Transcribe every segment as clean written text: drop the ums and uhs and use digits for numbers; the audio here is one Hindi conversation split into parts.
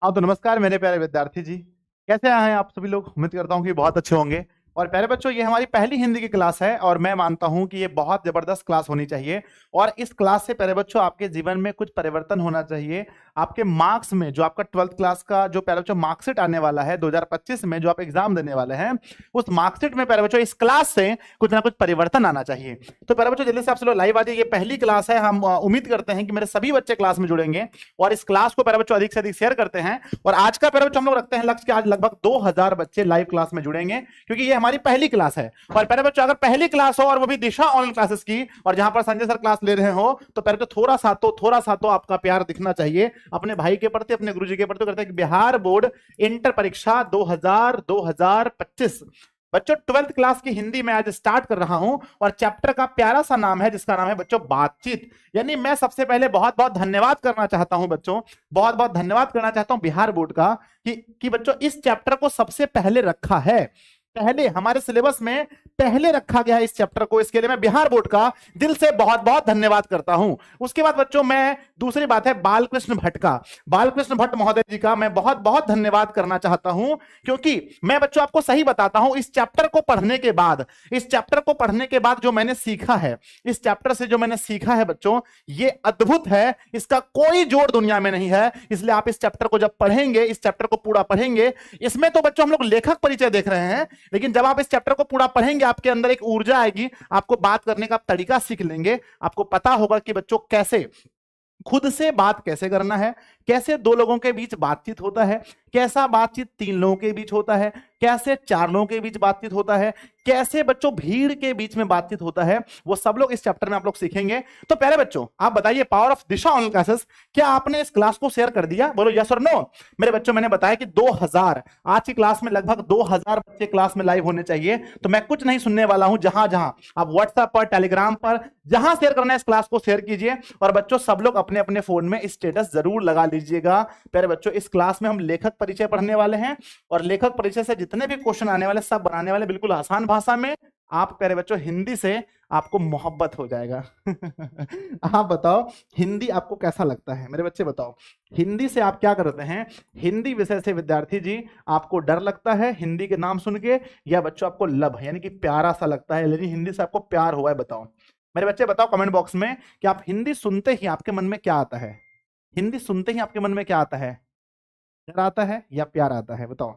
हाँ तो नमस्कार मेरे प्यारे विद्यार्थी जी। कैसे हैं आप सभी लोग? उम्मीद करता हूँ कि बहुत अच्छे होंगे। और प्यारे बच्चों, ये हमारी पहली हिंदी की क्लास है और मैं मानता हूँ कि ये बहुत जबरदस्त क्लास होनी चाहिए। और इस क्लास से प्यारे बच्चों आपके जीवन में कुछ परिवर्तन होना चाहिए। आपके मार्क्स में जो आपका 12th क्लास का जो प्यारे बच्चों मार्कशीट आने वाला है 2025 में, जो आप एग्जाम देने वाले हैं, उस मार्कशीट में प्यारे बच्चों इस क्लास से कुछ ना कुछ परिवर्तन आना चाहिए। तो प्यारे बच्चों जल्दी से आप लोग लाइव आ जाइए। ये पहली क्लास है, हम उम्मीद करते हैं कि मेरे सभी बच्चे क्लास में जुड़ेंगे और इस क्लास को प्यारे बच्चों अधिक से अधिक शेयर करते हैं। और आज का प्यारे बच्चों हम लोग रखते हैं लक्ष्य कि आज लगभग 2000 बच्चे लाइव क्लास में जुड़ेंगे, क्योंकि ये हमारी पहली क्लास है। और प्यारे बच्चों अगर पहली क्लास हो और वो भी दिशा ऑनलाइन क्लासेस की, और जहां पर संजय सर क्लास ले रहे हो, तो प्यारे बच्चों थोड़ा सा तो आपका प्यार दिखना चाहिए अपने भाई के प्रति, अपने गुरुजी के प्रति। करते हैं कि बिहार बोर्ड इंटर परीक्षा 2025 बच्चों 12th क्लास की हिंदी में आज स्टार्ट कर रहा हूं। और चैप्टर का प्यारा सा नाम है जिसका नाम है बच्चों बातचीत। यानी मैं सबसे पहले बहुत बहुत धन्यवाद करना चाहता हूं बच्चों, बहुत बहुत धन्यवाद करना चाहता हूं बिहार बोर्ड का कि बच्चों इस चैप्टर को सबसे पहले रखा है, पहले हमारे सिलेबस में पहले रखा गया है इस चैप्टर को। इसके लिए मैं बिहार बोर्ड का दिल से बहुत बहुत धन्यवाद करता हूं। उसके बाद बच्चों मैं दूसरी बात है बालकृष्ण भट्ट का, बालकृष्ण भट्ट महोदय जी का मैं बहुत बहुत धन्यवाद करना चाहता हूं, क्योंकि मैं बच्चों आपको सही बताता हूं, इस चैप्टर को पढ़ने के बाद, इस चैप्टर को पढ़ने के बाद जो मैंने सीखा है, इस चैप्टर से जो मैंने सीखा है बच्चों, ये अद्भुत है, इसका कोई जोड़ दुनिया में नहीं है। इसलिए आप इस चैप्टर को जब पढ़ेंगे, इस चैप्टर को पूरा पढ़ेंगे, इसमें तो बच्चों हम लोग लेखक परिचय देख रहे हैं, लेकिन जब आप इस चैप्टर को पूरा पढ़ेंगे आपके अंदर एक ऊर्जा आएगी, आपको बात करने का तरीका सीख लेंगे, आपको पता होगा कि बच्चों कैसे खुद से बात कैसे करना है, कैसे दो लोगों के बीच बातचीत होता है, कैसा बातचीत 3 लोगों के बीच होता है, कैसे 4 लोगों के बीच बातचीत होता है, कैसे बच्चों भीड़ के बीच में बातचीत होता है, वो सब लोग इस चैप्टर में आप लोग सीखेंगे। तो पहले बच्चों आप बताइए, power of Disha online classes, क्या आपने इस क्लास को शेयर कर दिया? बोलो यस और नो। मेरे बच्चों मैंने बताया कि 2000 आज की क्लास में लगभग 2000 बच्चे क्लास में लाइव होने चाहिए। तो मैं कुछ नहीं सुनने वाला हूं, जहां जहां आप व्हाट्सएप पर, टेलीग्राम पर, जहां शेयर करना है इस क्लास को शेयर कीजिए। और बच्चों सब लोग अपने अपने फोन में स्टेटस जरूर लगा लीजिएगा। प्यारे बच्चों इस क्लास में हम लेखक परिचय पढ़ने वाले हैं, और लेखक परिचय से जितने भी क्वेश्चन आने वाले सब बनाने वाले बिल्कुल आसान भाषा में। आप प्यारे बच्चों हिंदी से आपको मोहब्बत हो जाएगा। आप बताओ हिंदी आपको कैसा लगता है? मेरे बच्चे बताओ हिंदी से आप क्या करते हैं? हिंदी विषय से विद्यार्थी जी आपको डर लगता है हिंदी के नाम सुन के, या बच्चों आपको लब यानी कि प्यारा सा लगता है, लेकिन हिंदी से आपको प्यार हुआ है? बताओ मेरे बच्चे, बताओ कमेंट बॉक्स में कि आप हिंदी सुनते ही आपके मन में क्या आता है? हिंदी सुनते ही आपके मन में क्या आता है? डर आता है या प्यार आता है? बताओ,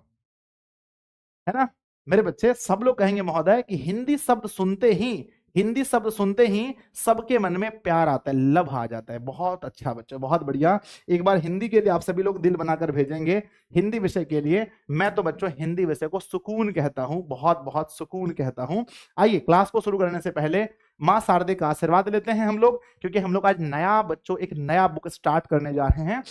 है ना? मेरे बच्चे सब लोग कहेंगे महोदय कि हिंदी शब्द सुनते ही, हिंदी शब्द सुनते ही सबके मन में प्यार आता है, लव आ जाता है। बहुत अच्छा बच्चों, बहुत बढ़िया। एक बार हिंदी के लिए आप सभी लोग दिल बनाकर भेजेंगे, हिंदी विषय के लिए। मैं तो बच्चों हिंदी विषय को सुकून कहता हूं, बहुत बहुत सुकून कहता हूं। आइए क्लास को शुरू करने से पहले मां शारदे का आशीर्वाद लेते हैं हम लोग, क्योंकि हम लोग आज नया बच्चों एक नया बुक स्टार्ट करने जा रहे हैं,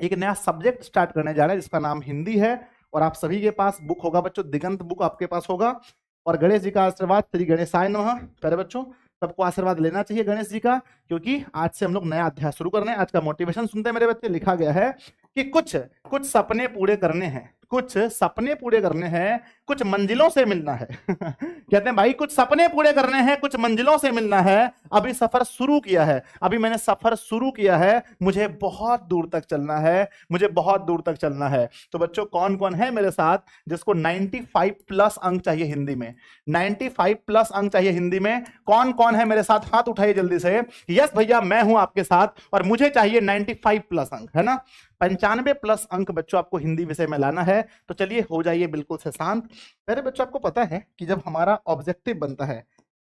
एक नया सब्जेक्ट स्टार्ट करने जा रहे हैं जिसका नाम हिंदी है। और आप सभी के पास बुक होगा बच्चों, दिगंत बुक आपके पास होगा। और गणेश जी का आशीर्वाद, श्री गणेशाय नमः। प्यारे बच्चों सबको आशीर्वाद लेना चाहिए गणेश जी का, क्योंकि आज से हम लोग नया अध्याय शुरू कर रहे हैं। आज का मोटिवेशन सुनते हैं मेरे बच्चे। लिखा गया है कि कुछ कुछ सपने पूरे करने हैं, कुछ सपने पूरे करने हैं, कुछ मंजिलों से मिलना है। कहते हैं भाई कुछ सपने पूरे करने हैं, कुछ मंजिलों से मिलना है। अभी सफर शुरू किया है, अभी मैंने सफर शुरू किया है, मुझे बहुत दूर तक चलना है, मुझे बहुत दूर तक चलना है। तो बच्चों कौन कौन है मेरे साथ जिसको 95 प्लस अंक चाहिए हिंदी में? 95 प्लस अंक चाहिए हिंदी में। कौन कौन है मेरे साथ? हाथ उठाइए जल्दी से। यस भैया मैं हूं आपके साथ, और मुझे चाहिए 95 प्लस अंक, है ना? 95 प्लस अंक बच्चों आपको हिंदी विषय में लाना है। तो चलिए हो जाइए बिल्कुल से शांत। मेरे बच्चों आपको पता है कि जब हमारा ऑब्जेक्टिव बनता है,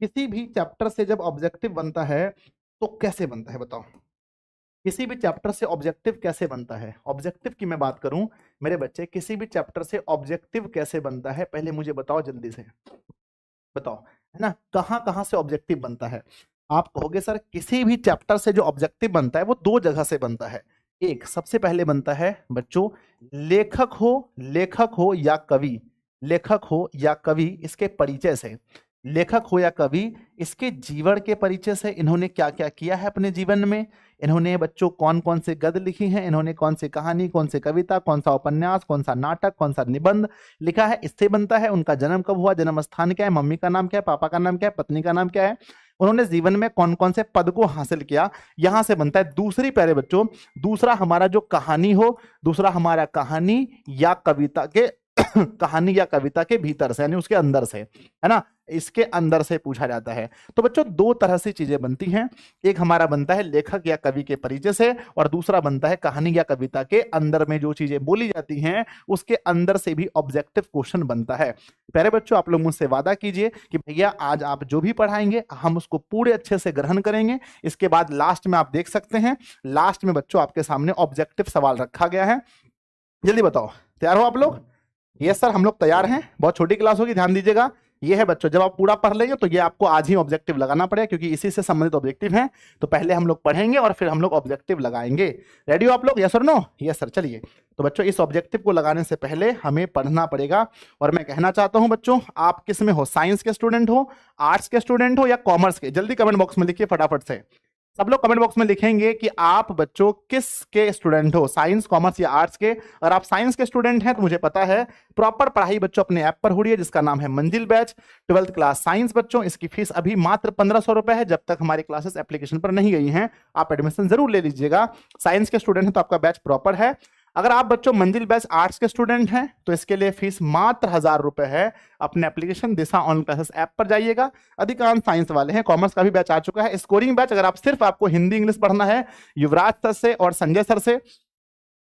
किसी भी चैप्टर से जब ऑब्जेक्टिव बनता है तो कैसे बनता है? बताओ किसी भी चैप्टर से ऑब्जेक्टिव कैसे बनता है? ऑब्जेक्टिव की मैं बात करूं मेरे बच्चे, किसी भी चैप्टर से ऑब्जेक्टिव कैसे बनता है पहले मुझे बताओ जल्दी से, बताओ, है ना? कहां कहां से ऑब्जेक्टिव बनता है? आप कहोगे सर किसी भी चैप्टर से जो ऑब्जेक्टिव बनता है वो 2 जगह से बनता है। एक सबसे पहले बनता है बच्चों लेखक हो या कवि, लेखक हो या कवि इसके परिचय से, लेखक हो या कवि इसके जीवन के परिचय से, इन्होंने क्या क्या किया है अपने जीवन में, इन्होंने बच्चों कौन कौन से गद्य लिखी हैं, इन्होंने कौन सी कहानी, कौन सी कविता, कौन सा उपन्यास, कौन सा नाटक, कौन सा निबंध लिखा है, इससे बनता है। उनका जन्म कब हुआ, जन्म स्थान क्या है, मम्मी का नाम क्या है, पापा का नाम क्या है, पत्नी का नाम क्या है, उन्होंने जीवन में कौन कौन से पद को हासिल किया। यहां से बनता है दूसरी प्यारे बच्चों, दूसरा हमारा जो कहानी हो, दूसरा हमारा कहानी या कविता के कहानी या कविता के भीतर से, यानी उसके अंदर से, है ना, इसके अंदर से पूछा जाता है। तो बच्चों दो तरह से चीजें बनती हैं, एक हमारा बनता है लेखक या कवि के परिचय से, और दूसरा बनता है कहानी या कविता के अंदर में जो चीजें बोली जाती हैं उसके अंदर से भी ऑब्जेक्टिव क्वेश्चन बनता है। प्यारे बच्चों आप लोग मुझसे वादा कीजिए कि भैया आज आप जो भी पढ़ाएंगे हम उसको पूरे अच्छे से ग्रहण करेंगे। इसके बाद लास्ट में आप देख सकते हैं, लास्ट में बच्चों आपके सामने ऑब्जेक्टिव सवाल रखा गया है। जल्दी बताओ, तैयार हो आप लोग? यस सर, हम लोग तैयार हैं। बहुत छोटी क्लास होगी, ध्यान दीजिएगा। ये है बच्चों, जब आप पूरा पढ़ लेंगे तो ये आपको आज ही ऑब्जेक्टिव लगाना पड़ेगा, क्योंकि इसी से संबंधित ऑब्जेक्टिव हैं। तो पहले हम लोग पढ़ेंगे और फिर हम लोग ऑब्जेक्टिव लगाएंगे। रेडी हो आप लोग? यस और नो? Yes sir. चलिए, तो बच्चों इस ऑब्जेक्टिव को लगाने से पहले हमें पढ़ना पड़ेगा। और मैं कहना चाहता हूं बच्चों, आप किस में हो, साइंस के स्टूडेंट हो, आर्ट्स के स्टूडेंट हो या कॉमर्स के? जल्दी कमेंट बॉक्स में लिखिए फटाफट से। सब लोग कमेंट बॉक्स में लिखेंगे कि आप बच्चों किस के स्टूडेंट हो, साइंस, कॉमर्स या आर्ट्स के। अगर आप साइंस के स्टूडेंट हैं तो मुझे पता है प्रॉपर पढ़ाई बच्चों अपने ऐप पर हो रही है, जिसका नाम है मंजिल बैच 12th क्लास साइंस। बच्चों इसकी फीस अभी मात्र 1500 रुपए है। जब तक हमारी क्लासेस एप्लीकेशन पर नहीं गई हैं आप एडमिशन जरूर ले लीजिएगा। साइंस के स्टूडेंट हैं तो आपका बैच प्रॉपर है। अगर आप बच्चों मंजिल बैच आर्ट्स के स्टूडेंट हैं तो इसके लिए फीस मात्र 1000 रुपए है। अपने एप्लीकेशन दिशा ऑनलाइन क्लासेस ऐप पर जाइएगा। अधिकांश साइंस वाले हैं, कॉमर्स का भी बैच आ चुका है। स्कोरिंग बैच अगर आप सिर्फ आपको हिंदी इंग्लिश पढ़ना है युवराज सर से और संजय सर से,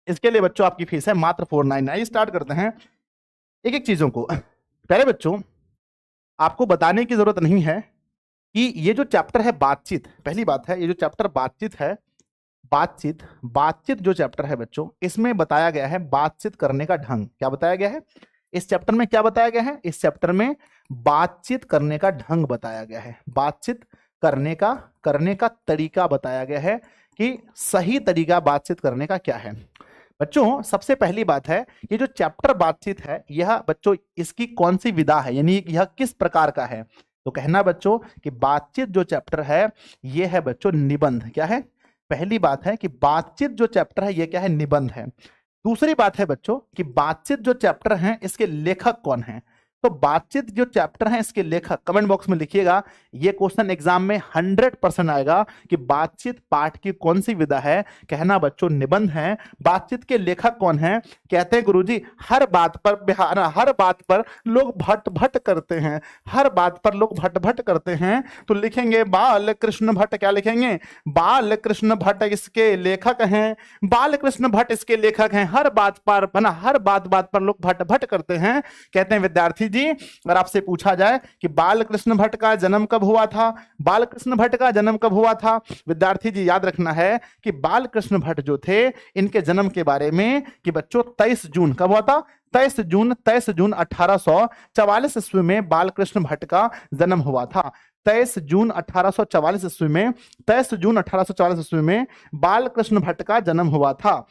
इसके लिए बच्चों आपकी फीस है मात्र 499। स्टार्ट करते हैं एक एक चीजों को। पहले बच्चों आपको बताने की जरूरत नहीं है कि ये जो चैप्टर है बातचीत, पहली बात है ये जो चैप्टर बातचीत है, बातचीत जो चैप्टर है बच्चों, इसमें बताया गया है बातचीत करने का ढंग। क्या बताया गया है इस चैप्टर में? क्या बताया गया है इस चैप्टर में? बातचीत करने का ढंग बताया गया है। बातचीत करने का तरीका बताया गया है कि सही तरीका बातचीत करने का क्या है। बच्चों सबसे पहली बात है, ये जो चैप्टर बातचीत है यह बच्चों इसकी कौन सी विधा है, यानी यह किस प्रकार का है? तो कहना बच्चों कि बातचीत जो चैप्टर है यह है बच्चों निबंध। क्या है? पहली बात है कि बातचीत जो चैप्टर है ये क्या है? निबंध है। दूसरी बात है बच्चों कि बातचीत जो चैप्टर है इसके लेखक कौन है? तो बातचीत जो चैप्टर है इसके लेखक कमेंट बॉक्स में लिखिएगा। ये क्वेश्चन एग्जाम में 100% आएगा कि बातचीत पाठ की कौन सी विधा है। कहना बच्चों निबंध है। बातचीत के लेखक कौन है? कहते हैं गुरुजी हर बात पर लोग भट्ट भट्ट करते हैं, हर बात पर लोग भट्ट भट्ट करते हैं। तो लिखेंगे बाल कृष्ण भट्ट। क्या लिखेंगे? बाल कृष्ण भट्ट इसके लेखक हैं। बाल कृष्ण भट्ट इसके लेखक हैं। हर बात पर लोग भट्ट भट्ट करते हैं। कहते हैं विद्यार्थी जी, अगर आपसे पूछा जाए कि बालकृष्ण भट्ट का जन्म कब हुआ था, बालकृष्ण भट्ट का जन्म कब हुआ था, विद्यार्थी जी याद रखना है कि बालकृष्ण भट्ट जो थे इनके जन्म के बारे में कि बच्चों 23 जून कब हुआ था? 23 जून 1844 ईस्वी में बालकृष्ण भट्ट का जन्म हुआ था। 23 जून 1844 ईस्वी में, 23 जून 1844 ईस्वी में बालकृष्ण भट्ट का जन्म हुआ था।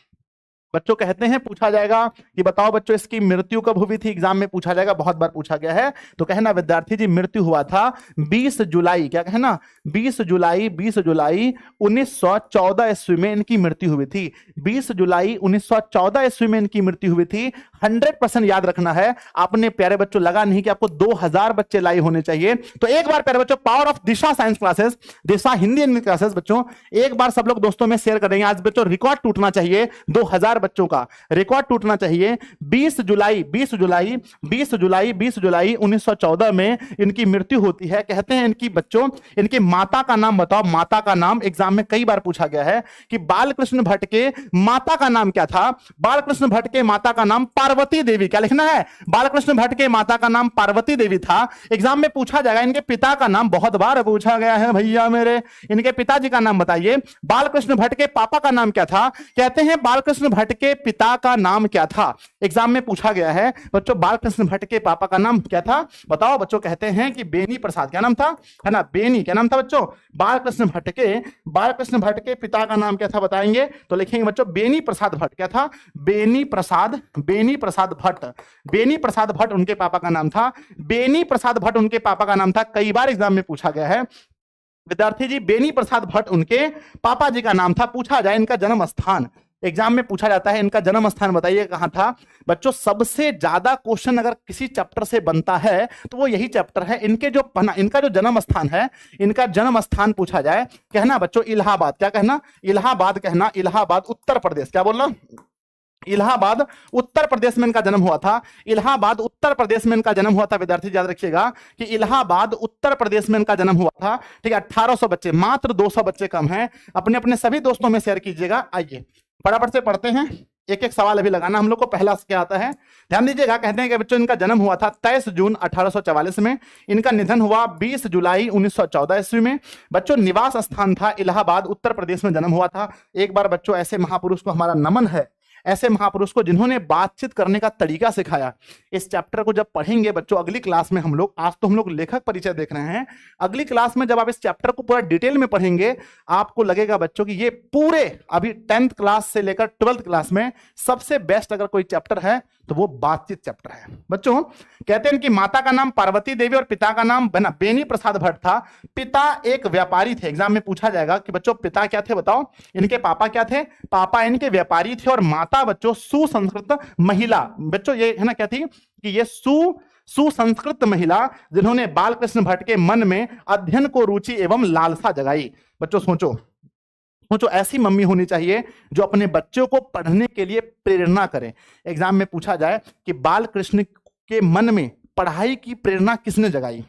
बच्चों कहते हैं पूछा जाएगा कि बताओ बच्चों इसकी मृत्यु कब हुई थी, एग्जाम में पूछा जाएगा, बहुत बार पूछा गया है। तो कहना विद्यार्थी जी मृत्यु हुआ था 20 जुलाई, क्या कहना 20 जुलाई 1914 ईस्वी में इनकी मृत्यु हुई थी। 20 जुलाई 1914 ईस्वी में इनकी मृत्यु हुई थी। 100% याद रखना है। आपने प्यारे बच्चों लगा नहीं कि आपको 2000 बच्चे लाइव होने चाहिए। तो एक बार प्यारे बच्चों power of Disha science classes, Disha Hindi English classes बच्चों एक बार सब लोग दोस्तों में शेयर करेंगे। आज बच्चों रिकॉर्ड टूटना चाहिए, 2000 बच्चों का रिकॉर्ड टूटना चाहिए। 20 जुलाई 1914 में इनकी मृत्यु होती है। कहते हैं इनकी बच्चों इनकी माता का नाम बताओ। माता का नाम एग्जाम में कई बार पूछा गया है कि बालकृष्ण भट्ट के माता का नाम क्या था। बालकृष्ण भट्ट के माता का नाम पार्वती देवी। क्या लिखना है? बालकृष्ण भट्ट के माता का नाम पार्वती देवी था। एग्जाम में पूछा जाएगा इनके पिता का नाम, बहुत बार पूछा गया है भैया मेरे, इनके पिताजी का नाम बताइए। बालकृष्ण भट्ट के पापा का नाम क्या था? कहते हैं बालकृष्ण भट्ट के पिता का नाम क्या था। एग्जाम में पूछा गया है बच्चों बालकृष्ण भट्ट के पापा का नाम क्या था, बताओ बच्चों। कहते हैं कि बेनी प्रसाद। क्या नाम था? है ना, बेनी। क्या नाम था बच्चों? बालकृष्ण भट्ट के पिता का नाम क्या था बताएंगे तो लिखेंगे बच्चों बेनी प्रसाद भट्ट। क्या था? बेनी प्रसाद भट्ट। बेनी प्रसाद भट्ट उनके पापा का नाम था। बेनी प्रसाद भट्ट उनके पापा का नाम था। कई बार एग्जाम में पूछा गया है विद्यार्थी जी बेनी प्रसाद भट्ट उनके पापा जी का नाम था। पूछा जाए इनका जन्म स्थान, एग्जाम में पूछा जाता है इनका जन्म स्थान बताइए कहां था। बच्चों सबसे ज्यादा क्वेश्चन अगर किसी चैप्टर से बनता है तो वो यही चैप्टर है। इनका जो जन्म स्थान है, इनका जन्म स्थान पूछा जाए, कहना बच्चों इलाहाबाद। क्या कहना? इलाहाबाद कहना। इलाहाबाद उत्तर प्रदेश। क्या बोलना? इलाहाबाद उत्तर प्रदेश में इनका जन्म हुआ था। इलाहाबाद उत्तर प्रदेश में इनका जन्म हुआ था। विद्यार्थी याद रखिएगा कि इलाहाबाद उत्तर प्रदेश में इनका जन्म हुआ था। ठीक है, 1800 बच्चे, मात्र 200 बच्चे कम हैं। अपने अपने सभी दोस्तों में शेयर कीजिएगा। आइए फटाफट से पढ़ते हैं, एक एक सवाल अभी लगाना हम लोग को। पहला क्या आता है, ध्यान दीजिएगा। कहते हैं कि बच्चों इनका जन्म हुआ था 23 जून 1844 में। इनका निधन हुआ 20 जुलाई 1914 ईस्वी में। बच्चों निवास स्थान था इलाहाबाद उत्तर प्रदेश में जन्म हुआ था। एक बार बच्चों ऐसे महापुरुष को हमारा नमन है, ऐसे महापुरुष को जिन्होंने बातचीत करने का तरीका सिखाया। इस चैप्टर को जब पढ़ेंगे बच्चों अगली क्लास में हम लोग, आज तो हम लोग लेखक परिचय देख रहे हैं, अगली क्लास में जब आप इस चैप्टर को पूरा डिटेल में पढ़ेंगे आपको लगेगा बच्चों कि ये पूरे अभी 10th क्लास से लेकर 12th क्लास में सबसे बेस्ट अगर कोई चैप्टर है तो वो बातचीत चैप्टर है। बच्चों कहते हैं कि माता का नाम पार्वती देवी और पिता का नाम बेनी प्रसाद भट्ट था। पिता एक व्यापारी थे। एग्जाम में पूछा जाएगा कि बच्चों पिता क्या थे, बताओ। इनके पापा क्या थे? पापा इनके व्यापारी थे और माता बच्चों सुसंस्कृत महिला। बच्चों ये है ना, क्या थी कि ये सुसंस्कृत महिला जिन्होंने बालकृष्ण भट्ट के मन में अध्ययन को रुचि एवं लालसा जगाई। बच्चों सोचो, ऐसी मम्मी होनी चाहिए जो अपने बच्चों को पढ़ने के लिए प्रेरणा करे। एग्जाम में पूछा जाए कि बालकृष्ण के मन में पढ़ाई की प्रेरणा किसने जगाई?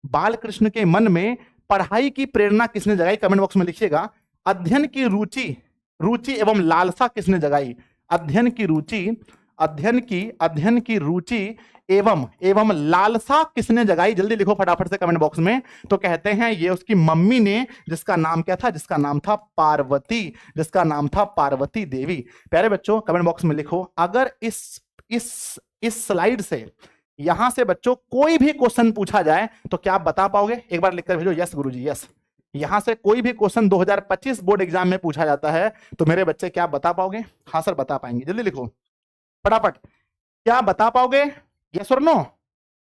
बालकृष्ण के मन में पढ़ाई की प्रेरणा किसने जगाई? कमेंट बॉक्स में लिखिएगा। अध्ययन की रुचि एवं लालसा किसने जगाई? अध्ययन की रुचि एवं लालसा किसने जगाई? जल्दी लिखो फटाफट से कमेंट बॉक्स में। तो कहते हैं ये उसकी मम्मी ने, जिसका नाम क्या था? जिसका नाम था पार्वती, जिसका नाम था पार्वती देवी। प्यारे बच्चों कमेंट बॉक्स में लिखो, अगर इस स्लाइड से यहां से बच्चों कोई भी क्वेश्चन पूछा जाए तो क्या आप बता पाओगे? एक बार लिखकर भेजो यस गुरुजी यस। यहां से कोई भी क्वेश्चन 2025 बोर्ड एग्जाम में पूछा जाता है तो मेरे बच्चे क्या बता पाओगे? हाँ सर बता पाएंगे। जल्दी लिखो फटाफट, क्या बता पाओगे? यस और नो?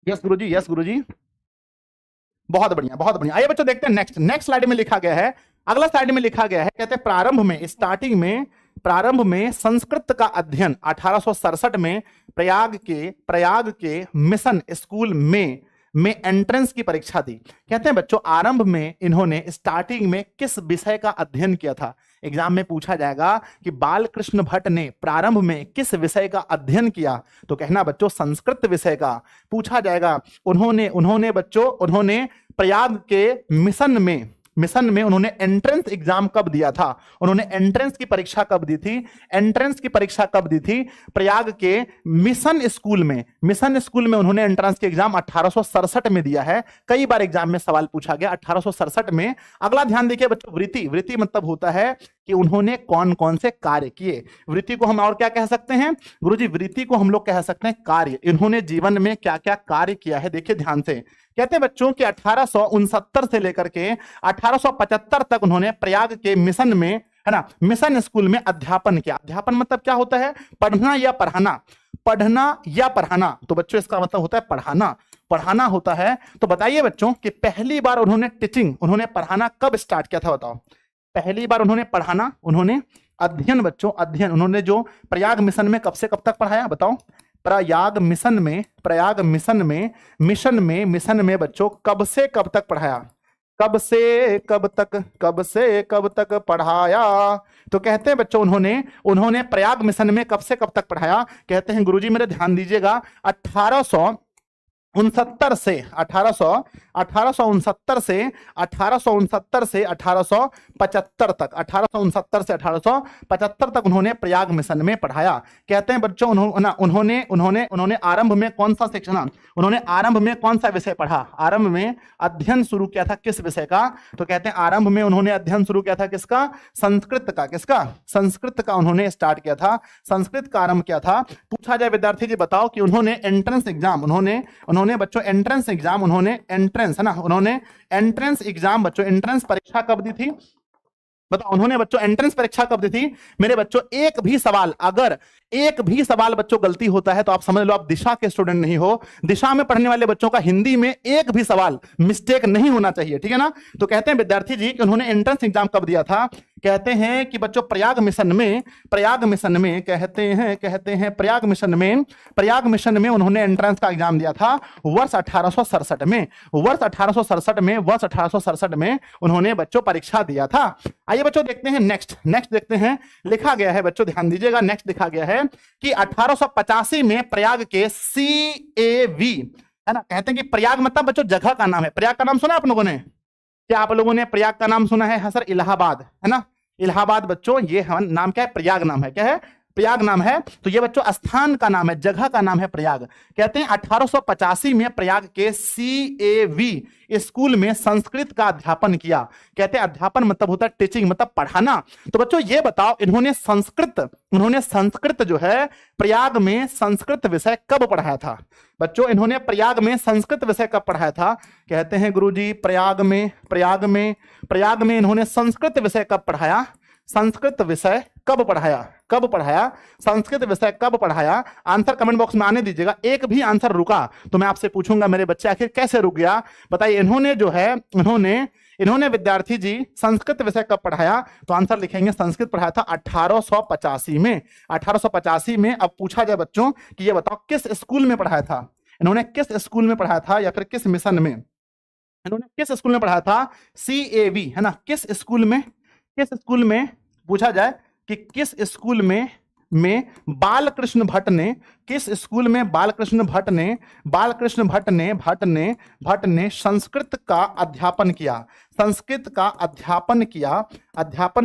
यस गुरुजी, यस गुरुजी, बहुत बढ़िया बहुत बढ़िया। आइए बच्चों देखते हैं नेक्स्ट स्लाइड में लिखा गया है। अगला स्लाइड में लिखा गया है, कहते हैं प्रारंभ में संस्कृत का अध्ययन 1867 में प्रयाग के मिशन स्कूल में एंट्रेंस की परीक्षा दी। कहते हैं बच्चों आरंभ में इन्होंने स्टार्टिंग में किस विषय का अध्ययन किया था? एग्जाम में पूछा जाएगा कि बालकृष्ण भट्ट ने प्रारंभ में किस विषय का अध्ययन किया, तो कहना बच्चों संस्कृत विषय का। पूछा जाएगा उन्होंने प्रयाग के मिशन में उन्होंने एंट्रेंस एग्जाम कब दिया था? उन्होंने एंट्रेंस की परीक्षा कब दी थी? प्रयाग के मिशन स्कूल में उन्होंने एंट्रेंस के एग्जाम 1867 में दिया है। कई बार एग्जाम में सवाल पूछा गया 1867 में। अगला ध्यान देखिए बच्चों, वृत्ति मतलब होता है कि उन्होंने कौन कौन से कार्य किए। वृत्ति को हम और क्या कह सकते हैं गुरुजी? वृत्ति को हम लोग कह सकते हैं कार्य। इन्होंने जीवन में क्या क्या कार्य किया है देखिए ध्यान से। कहते हैं बच्चों कि 1869 से लेकर के 1875 तक उन्होंने प्रयाग के मिशन में, है ना, मिशन स्कूल में अध्यापन किया। अध्यापन मतलब क्या होता है? पढ़ना या पढ़ाना। तो बच्चों इसका मतलब होता है पढ़ाना होता है। तो बताइए बच्चों कि पहली बार उन्होंने पढ़ाना कब स्टार्ट किया था? बताओ। पहली बार उन्होंने अध्ययन उन्होंने जो प्रयाग मिशन में कब से कब तक पढ़ाया बताओ? प्रयाग मिशन में बच्चों कब से कब तक पढ़ाया? कब से कब तक पढ़ाया? तो कहते हैं बच्चों उन्होंने प्रयाग मिशन में कब से कब तक पढ़ाया? कहते हैं गुरुजी मेरे ध्यान दीजिएगा 1869 से 1875 तक 1875 तक उन्होंने प्रयाग मिशन में पढ़ाया। कहते हैं बच्चों उन्होंने आरंभ में कौन सा सेक्शन, उन्होंने आरंभ में कौन सा विषय पढ़ा? आरंभ में अध्ययन शुरू किया था किस विषय का? तो कहते हैं आरंभ में उन्होंने अध्ययन शुरू किया था किसका? संस्कृत का। किसका? संस्कृत का उन्होंने स्टार्ट किया था, संस्कृत का आरंभ किया था। पूछा जाए विद्यार्थी जी बताओ कि उन्होंने एंट्रेंस एग्जाम बच्चों एंट्रेंस एग्जाम बच्चों एंट्रेंस परीक्षा कब दी थी? बताओ उन्होंने बच्चों एंट्रेंस परीक्षा कब दी थी? मेरे बच्चों अगर एक भी सवाल बच्चों गलती होता है तो आप समझ लो आप दिशा के स्टूडेंट नहीं हो। दिशा में पढ़ने वाले बच्चों का हिंदी में एक भी सवाल मिस्टेक नहीं होना चाहिए, ठीक है ना? तो कहते हैं विद्यार्थी जी कि उन्होंने एंट्रेंस एग्जाम कब दिया था? कहते हैं कि बच्चों प्रयाग मिशन में प्रयाग मिशन में उन्होंने एंट्रेंस का एग्जाम दिया था वर्ष 1867 में। वर्ष 1867 में उन्होंने बच्चों परीक्षा दिया था। आइए बच्चों देखते हैं नेक्स्ट देखते हैं। लिखा गया है बच्चों, ध्यान दीजिएगा, नेक्स्ट लिखा गया है कि 1885 में प्रयाग के CAV, है ना, कहते हैं कि प्रयाग मतलब बच्चों जगह का नाम है। प्रयाग का नाम सुना आप लोगों ने? क्या आप लोगों ने प्रयाग का नाम सुना है? हाँ सर, इलाहाबाद, है ना, इलाहाबाद बच्चों, ये नाम क्या है? प्रयाग नाम है। क्या है? प्रयाग नाम है। तो ये बच्चों स्थान का नाम है, जगह का नाम है प्रयाग। कहते हैं 1885 में प्रयाग के CAV स्कूल में संस्कृत का अध्यापन किया। कहते हैं अध्यापन मतलब होता है टीचिंग, मतलब पढ़ाना। तो बच्चों ये बताओ, इन्होंने संस्कृत जो है प्रयाग में संस्कृत विषय कब पढ़ाया था? बच्चों इन्होंने प्रयाग में संस्कृत विषय कब पढ़ाया था? कहते हैं गुरुजी प्रयाग में इन्होंने संस्कृत विषय कब पढ़ाया? संस्कृत विषय कब पढ़ाया? संस्कृत विषय कब पढ़ाया? आंसर कमेंट बॉक्स में आने दीजिएगा। एक भी आंसर रुका तो मैं आपसे पूछूंगा मेरे बच्चे आखिर कैसे रुक गया? बताइए। इन्होंने विद्यार्थी जी संस्कृत विषय कब पढ़ाया? तो आंसर लिखेंगे संस्कृत पढ़ाया था 1885 में। 1885 में। अब पूछा जाए बच्चों कि ये बताओ किस स्कूल में पढ़ाया था? इन्होंने किस स्कूल में पढ़ाया था या फिर किस मिशन में? इन्होंने किस स्कूल में पढ़ाया था? CAV, है ना, किस स्कूल में पूछा जाए कि किस स्कूल में बालकृष्ण भट्ट ने संस्कृत का अध्यापन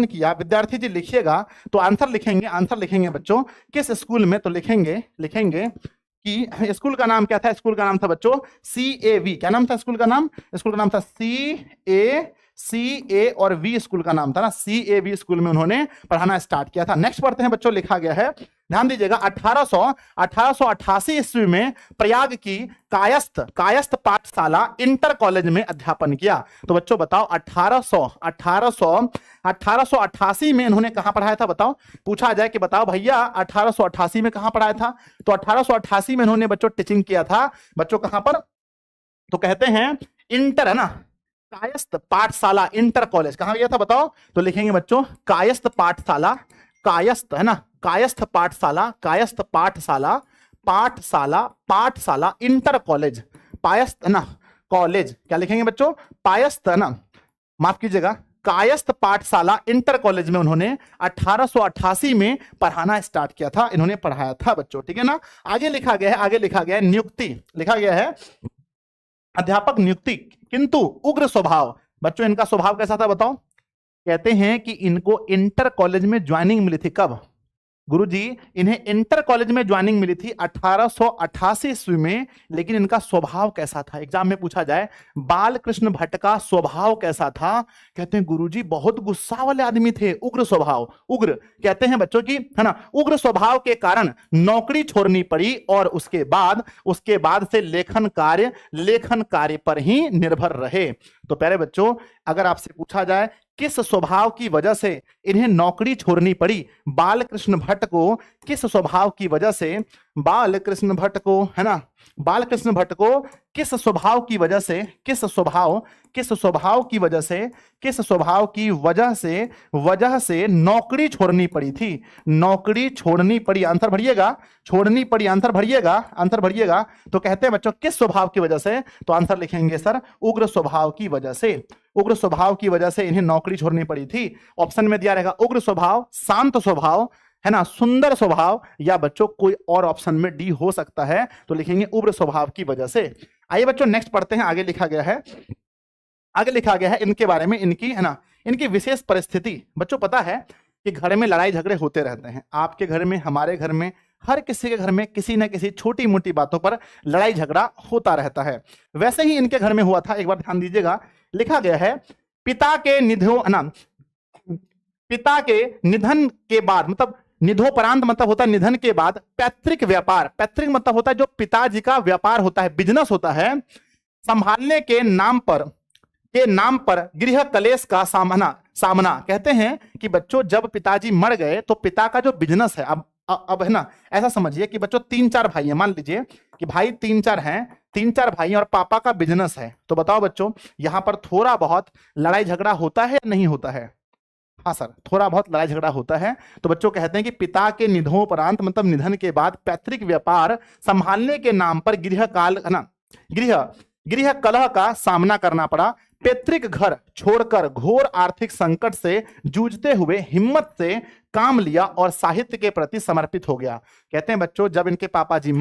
किया। विद्यार्थी जी लिखिएगा तो आंसर लिखेंगे बच्चों किस स्कूल में? तो लिखेंगे कि स्कूल का नाम क्या था? स्कूल का नाम था बच्चों CAV। क्या नाम था स्कूल का नाम? स्कूल का नाम था CA और V स्कूल का नाम था ना, CAV स्कूल में उन्होंने पढ़ाना स्टार्ट किया था। नेक्स्ट पढ़ते हैं बच्चों। लिखा गया है, ध्यान दीजिएगा, 1888 ईस्वी में प्रयाग की कायस्थ पाठशाला इंटर कॉलेज में अध्यापन किया। तो बच्चों बताओ 1888 में इन्होंने कहां पढ़ाया था? बताओ। पूछा जाए कि बताओ भैया 1888 में कहां पढ़ाया था? तो 1888 में इन्होंने बच्चों टीचिंग किया था। बच्चों कहां पर? तो कहते हैं इंटर, है ना, कायस्थ पाठशाला इंटर कॉलेज कहां गया था? बताओ। तो लिखेंगे बच्चों कायस्थ पाठशाला, है ना, कायस्थ पाठशाला इंटर कॉलेज, पायस्थ, है ना, कॉलेज। क्या लिखेंगे बच्चों? पायस्थ, है ना, माफ कीजिएगा, कायस्थ पाठशाला इंटर कॉलेज में उन्होंने 1888 में पढ़ाना स्टार्ट किया था। इन्होंने पढ़ाया था बच्चों, ठीक है ना। आगे लिखा गया है नियुक्ति। लिखा गया है अध्यापक नियुक्ति किंतु उग्र स्वभाव। बच्चों इनका स्वभाव कैसा था बताओ? कहते हैं कि इनको इंटर कॉलेज में ज्वाइनिंग मिली थी। कब? गुरुजी इन्हें इंटर कॉलेज में ज्वाइनिंग मिली थी 1888 ईस्वी में। लेकिन इनका स्वभाव कैसा था? एग्जाम में पूछा जाए बालकृष्ण भट्ट का स्वभाव कैसा था? कहते हैं गुरुजी बहुत गुस्सा वाले आदमी थे, उग्र स्वभाव। उग्र कहते हैं बच्चों की, है ना, उग्र स्वभाव के कारण नौकरी छोड़नी पड़ी और उसके बाद से लेखन कार्य पर ही निर्भर रहे। तो प्यारे बच्चों अगर आपसे पूछा जाए किस स्वभाव की वजह से इन्हें नौकरी छोड़नी पड़ी, बालकृष्ण भट्ट को किस स्वभाव की वजह से, बालकृष्ण भट्ट को, है ना, बालकृष्ण भट्ट को किस स्वभाव की वजह से, किस स्वभाव की वजह से नौकरी छोड़नी पड़ी थी? नौकरी छोड़नी पड़ी, आंसर भरिएगा, छोड़नी पड़ी, आंसर भरिएगा। तो कहते हैं बच्चों किस स्वभाव की वजह से? तो आंसर लिखेंगे सर उग्र स्वभाव की वजह से। उग्र स्वभाव की वजह से इन्हें नौकरी छोड़नी पड़ी थी। ऑप्शन में दिया रहेगा उग्र स्वभाव, शांत स्वभाव, है ना, सुंदर स्वभाव, या बच्चों कोई और ऑप्शन में डी हो सकता है। तो लिखेंगे उग्र स्वभाव की वजह से। आइए बच्चों नेक्स्ट पढ़ते हैं। आगे लिखा गया है इनके बारे में, इनकी, है ना, इनकी विशेष परिस्थिति। बच्चों पता है कि घर में लड़ाई झगड़े होते रहते हैं, आपके घर में, हमारे घर में, हर किसी के घर में किसी न किसी छोटी मोटी बातों पर लड़ाई झगड़ा होता रहता है। वैसे ही इनके घर में हुआ था। एक बार ध्यान दीजिएगा, लिखा गया है पिता के निधन के बाद, मतलब निधोपरांत मतलब होता है निधन के बाद, पैतृक व्यापार, पैतृक मतलब होता है जो पिताजी का व्यापार होता है, बिजनेस होता है, संभालने के नाम पर गृह कलेश का सामना। कहते हैं कि बच्चों जब पिताजी मर गए तो पिता का जो बिजनेस है, अब है ना, ऐसा समझिए कि बच्चों 3-4 भाई हैं, मान लीजिए कि भाई 3-4 हैं, 3-4 भाई और पापा का बिजनेस है। तो बताओ बच्चों यहां पर थोड़ा बहुत लड़ाई झगड़ा होता है या नहीं होता है? हाँ सर, थोड़ा बहुत लड़ाई झगड़ा होता है। तो बच्चों कहते हैं कि पिता के निधनोपरांत मतलब निधन के बाद पैतृक व्यापार संभालने के नाम पर गृह काल है ना गृह गृह कलह का सामना करना पड़ा। पैतृक घर छोड़कर घोर आर्थिक संकट से जूझते हुए हिम्मत से काम लिया और साहित्य के प्रति समर्पित हो गया। कहते हैं बच्चों जब इनके पापा जी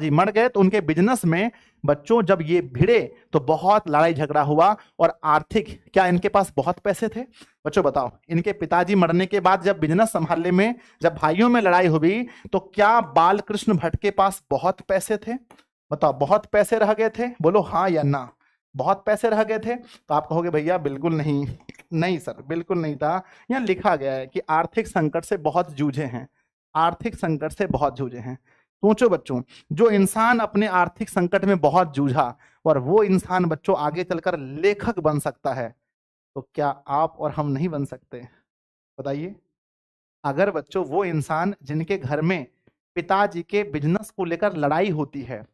मर गए तो उनके बिजनेस में बच्चों जब ये भिड़े तो बहुत लड़ाई झगड़ा हुआ और आर्थिक, क्या इनके पास बहुत पैसे थे? बच्चों बताओ, इनके पिताजी मरने के बाद जब बिजनेस संभालने में जब भाइयों में लड़ाई हुई तो क्या बालकृष्ण भट्ट के पास बहुत पैसे थे? बताओ, बहुत पैसे रह गए थे? बोलो हाँ या ना। बहुत पैसे रह गए थे? तो आप कहोगे भैया बिल्कुल नहीं, नहीं सर बिल्कुल नहीं था। यहाँ लिखा गया है कि आर्थिक संकट से बहुत जूझे हैं, आर्थिक संकट से बहुत जूझे हैं। सोचो बच्चों, जो इंसान अपने आर्थिक संकट में बहुत जूझा और वो इंसान बच्चों आगे चलकर लेखक बन सकता है, तो क्या आप और हम नहीं बन सकते? बताइए। अगर बच्चों वो इंसान जिनके घर में पिताजी के बिजनेस को लेकर लड़ाई होती है,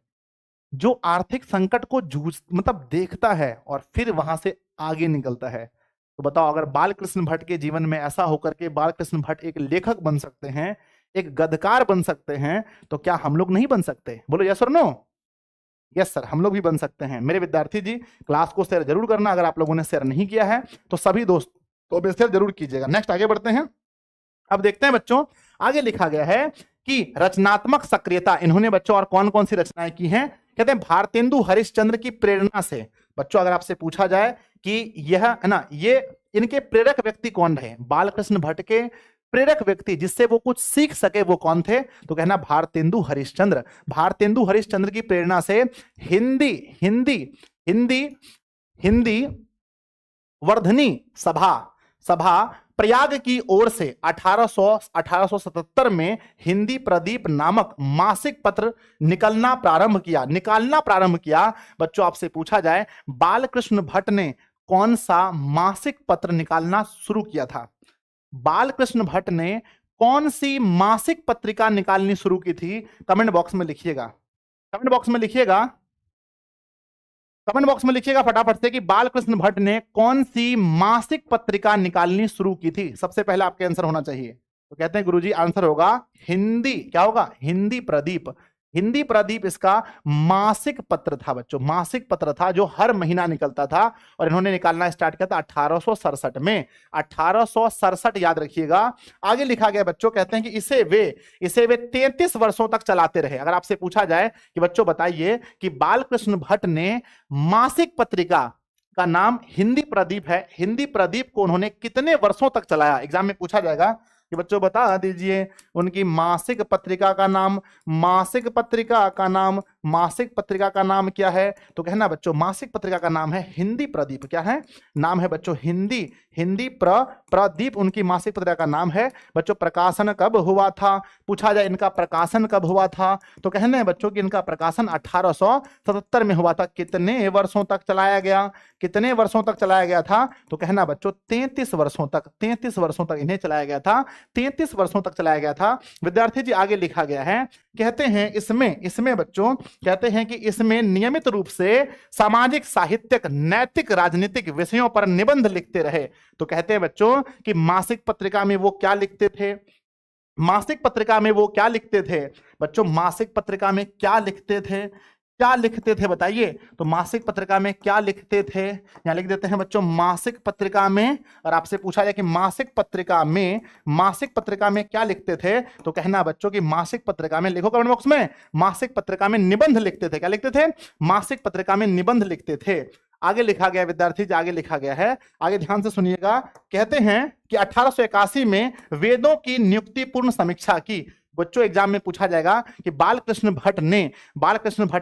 जो आर्थिक संकट को मतलब देखता है और फिर वहां से आगे निकलता है, तो बताओ अगर बालकृष्ण भट्ट के जीवन में ऐसा होकर के बालकृष्ण भट्ट एक लेखक बन सकते हैं, एक गद्यकार बन सकते हैं, तो क्या हम लोग नहीं बन सकते? बोलो यस और नो। यस सर, हम लोग भी बन सकते हैं। मेरे विद्यार्थी जी, क्लास को शेयर जरूर करना। अगर आप लोगों ने शेयर नहीं किया है तो सभी दोस्तों तो शेयर जरूर कीजिएगा। नेक्स्ट आगे बढ़ते हैं। अब देखते हैं बच्चों, आगे लिखा गया है कि रचनात्मक सक्रियता, इन्होंने बच्चों और कौन कौन सी रचनाएं की हैं? कहते हैं भारतेंदु हरिश्चंद्र की प्रेरणा से। बच्चों अगर आपसे पूछा जाए कि यह है ना, ये इनके प्रेरक व्यक्ति कौन रहे, बालकृष्ण भट्ट के प्रेरक व्यक्ति जिससे वो कुछ सीख सके, वो कौन थे? तो कहना भारतेंदु हरिश्चंद्र। भारतेंदु हरिश्चंद्र की प्रेरणा से हिंदी हिंदी हिंदी हिंदी वर्धनी सभा प्रयाग की ओर से 1877 में हिंदी प्रदीप नामक मासिक पत्र निकालना प्रारंभ किया। बच्चों आपसे पूछा जाए बालकृष्ण भट्ट ने कौन सा मासिक पत्र निकालना शुरू किया था? बालकृष्ण भट्ट ने कौन सी मासिक पत्रिका निकालनी शुरू की थी? कमेंट बॉक्स में लिखिएगा, कमेंट बॉक्स में लिखिएगा, कमेंट बॉक्स में लिखिएगा फटाफट से कि बालकृष्ण भट्ट ने कौन सी मासिक पत्रिका निकालनी शुरू की थी। सबसे पहले आपके आंसर होना चाहिए। तो कहते हैं गुरुजी आंसर होगा हिंदी, क्या होगा? हिंदी प्रदीप। हिंदी प्रदीप इसका मासिक पत्र था बच्चों, मासिक पत्र था जो हर महीना निकलता था और इन्होंने निकालना स्टार्ट किया था 1867 में। 1867 याद रखिएगा। आगे लिखा गया बच्चों, कहते हैं कि इसे वे 33 वर्षों तक चलाते रहे। अगर आपसे पूछा जाए कि बच्चों बताइए कि बालकृष्ण भट्ट ने मासिक पत्रिका का नाम हिंदी प्रदीप है, हिंदी प्रदीप को उन्होंने कितने वर्षों तक चलाया? एग्जाम में पूछा जाएगा कि बच्चों बता दीजिए उनकी मासिक पत्रिका का नाम, मासिक पत्रिका का नाम क्या है? तो कहना बच्चों मासिक पत्रिका का नाम है हिंदी प्रदीप। क्या है नाम? है बच्चों हिंदी प्रदीप उनकी मासिक पत्रिका का नाम है। बच्चों प्रकाशन कब हुआ था? पूछा जाए इनका प्रकाशन कब हुआ था, तो कहना है बच्चों कि इनका प्रकाशन 1877 में हुआ था। कितने वर्षों तक चलाया गया? कितने वर्षों तक चलाया गया था? तो कहना बच्चों 33 वर्षों तक इन्हें चलाया गया था। 33 वर्षों तक चलाया गया था। विद्यार्थी जी आगे लिखा गया है, कहते हैं इसमें बच्चों कहते हैं कि इसमें नियमित रूप से सामाजिक, साहित्यिक, नैतिक, राजनीतिक विषयों पर निबंध लिखते रहे। तो कहते हैं बच्चों कि मासिक पत्रिका में वो क्या लिखते थे? मासिक पत्रिका में वो क्या लिखते थे? बच्चों मासिक पत्रिका में क्या लिखते थे? क्या लिखते थे बताइए? तो मासिक पत्रिका में क्या लिखते थे? यहां लिख देते हैं बच्चों मासिक पत्रिका में। और आपसे पूछा जाए कि मासिक पत्रिका में क्या लिखते थे, तो कहना बच्चों कि मासिक पत्रिका में, लिखो कमेंट बॉक्स में, मासिक पत्रिका में निबंध लिखते थे। क्या लिखते थे? मासिक पत्रिका में निबंध लिखते थे। आगे लिखा गया विद्यार्थी, आगे लिखा गया है, आगे ध्यान से सुनिएगा। कहते हैं कि 1881 में वेदों की नियुक्तिपूर्ण समीक्षा की। बच्चों एग्जाम में पूछा जाएगा कि बालकृष्ण भट्ट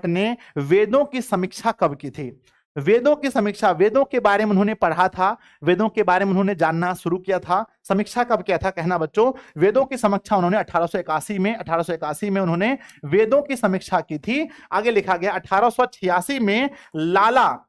ने वेदों की समीक्षा कब की थी? वेदों की समीक्षा, वेदों के बारे में उन्होंने पढ़ा था, वेदों के बारे में उन्होंने जानना शुरू किया था। समीक्षा कब किया था? कहना बच्चों वेदों की समीक्षा उन्होंने 1881 में उन्होंने वेदों की समीक्षा की थी। आगे लिखा गया 1886 में लाला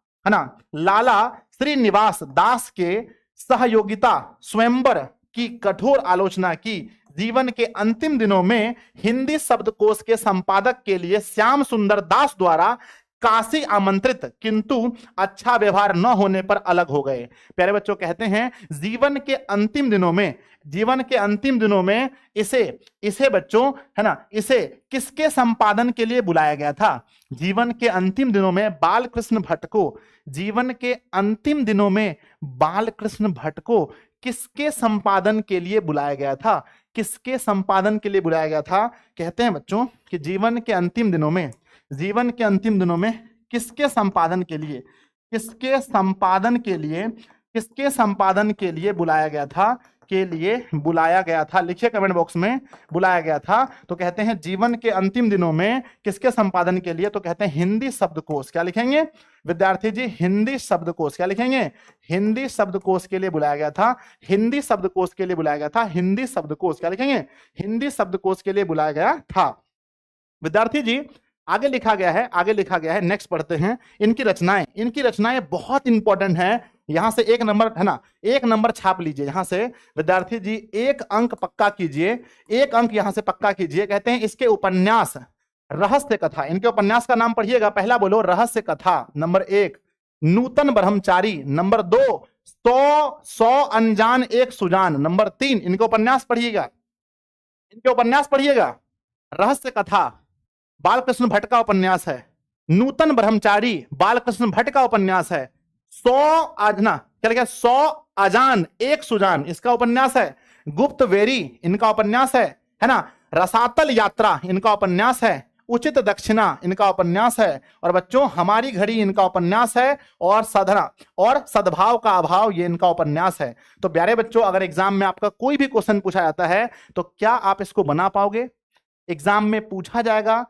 श्रीनिवास दास के सहयोगिता स्वयंवर की कठोर आलोचना की। जीवन के अंतिम दिनों में हिंदी शब्दकोश के संपादक के लिए श्याम सुंदर दास द्वारा काशी आमंत्रित, किंतु अच्छा व्यवहार न होने पर अलग हो गए। प्यारे बच्चों कहते हैं जीवन के अंतिम दिनों में, जीवन के अंतिम दिनों में इसे बच्चों है ना, इसे किसके संपादन के लिए बुलाया गया था? जीवन के अंतिम दिनों में बालकृष्ण भट्ट को, जीवन के अंतिम दिनों में बालकृष्ण भट्ट को किसके संपादन के लिए बुलाया गया था? किसके संपादन के लिए बुलाया गया था? कहते हैं बच्चों कि जीवन के अंतिम दिनों में, जीवन के अंतिम दिनों में किसके संपादन के लिए, किसके संपादन के लिए, किसके संपादन के लिए बुलाया गया था? के लिए बुलाया गया था, लिखिए कमेंट बॉक्स में, बुलाया गया था। तो कहते हैं जीवन के अंतिम दिनों में किसके संपादन के लिए? तो कहते हैं हिंदी शब्दकोश। क्या लिखेंगे विद्यार्थी जी? हिंदी शब्दकोश। क्या लिखेंगे? हिंदी शब्दकोश के लिए बुलाया गया था, हिंदी शब्दकोश के लिए बुलाया गया था, हिंदी शब्दकोश। क्या लिखेंगे? हिंदी शब्दकोश के लिए बुलाया गया था। विद्यार्थी जी आगे लिखा गया है, आगे लिखा गया है, नेक्स्ट पढ़ते हैं। इनकी रचनाएं, इनकी रचनाएं बहुत इंपॉर्टेंट है। यहां से एक नंबर है ना, एक नंबर छाप लीजिए यहां से विद्यार्थी जी, एक अंक पक्का कीजिए, एक अंक यहां से पक्का कीजिए। कहते हैं इसके उपन्यास रहस्य कथा, इनके उपन्यास का नाम पढ़िएगा। पहला बोलो रहस्य कथा, नंबर 1 नूतन ब्रह्मचारी, नंबर 2 100 अनजान एक सुजान, नंबर 3 इनके उपन्यास पढ़िएगा, इनके उपन्यास पढ़िएगा। रहस्य कथा बालकृष्ण भट्ट का उपन्यास है, नूतन ब्रह्मचारी बालकृष्ण भट्ट का उपन्यास है, 100 अजान एक सुजान इसका उपन्यास है, गुप्त वेरी इनका उपन्यास है ना, रसातल यात्रा इनका उपन्यास है, उचित दक्षिणा इनका उपन्यास है, और बच्चों हमारी घड़ी इनका उपन्यास है, और साधना और सद्भाव का अभाव ये इनका उपन्यास है। तो प्यारे बच्चों अगर एग्जाम में आपका कोई भी क्वेश्चन पूछा जाता है तो क्या आप इसको बना पाओगे? एग्जाम में पूछा जाएगा,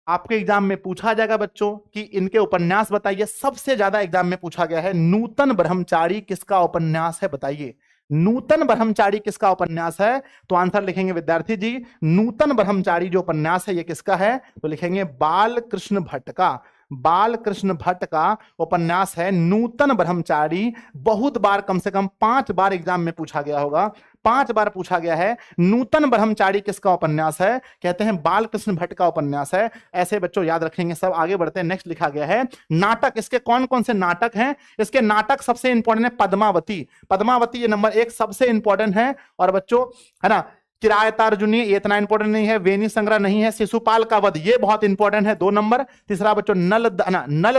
आपके एग्जाम में पूछा जाएगा बच्चों कि इनके उपन्यास बताइए। सबसे ज्यादा एग्जाम में पूछा गया है नूतन ब्रह्मचारी किसका उपन्यास है, बताइए नूतन ब्रह्मचारी किसका उपन्यास है? तो आंसर लिखेंगे विद्यार्थी जी, नूतन ब्रह्मचारी जो उपन्यास है ये किसका है? तो लिखेंगे बालकृष्ण भट्ट का, बालकृष्ण भट्ट का उपन्यास है नूतन ब्रह्मचारी। बहुत बार, कम से कम 5 बार एग्जाम में पूछा गया होगा, 5 बार पूछा गया है नूतन ब्रह्मचारी किसका उपन्यास है? कहते हैं बालकृष्ण भट्ट का उपन्यास है। ऐसे बच्चों याद रखेंगे सब। आगे बढ़ते हैं, नेक्स्ट लिखा गया है नाटक। इसके कौन कौन से नाटक हैं? इसके नाटक सबसे इंपॉर्टेंट है पद्मावती, पद्मावती ये नंबर 1 सबसे इंपॉर्टेंट है। और बच्चों है ना किरायतार्जुनी ये इतना इंपॉर्टेंट नहीं है, वेणी संग्रह नहीं है, शिशुपाल का वध ये बहुत इंपॉर्टेंट है 2 नंबर। तीसरा बच्चों नल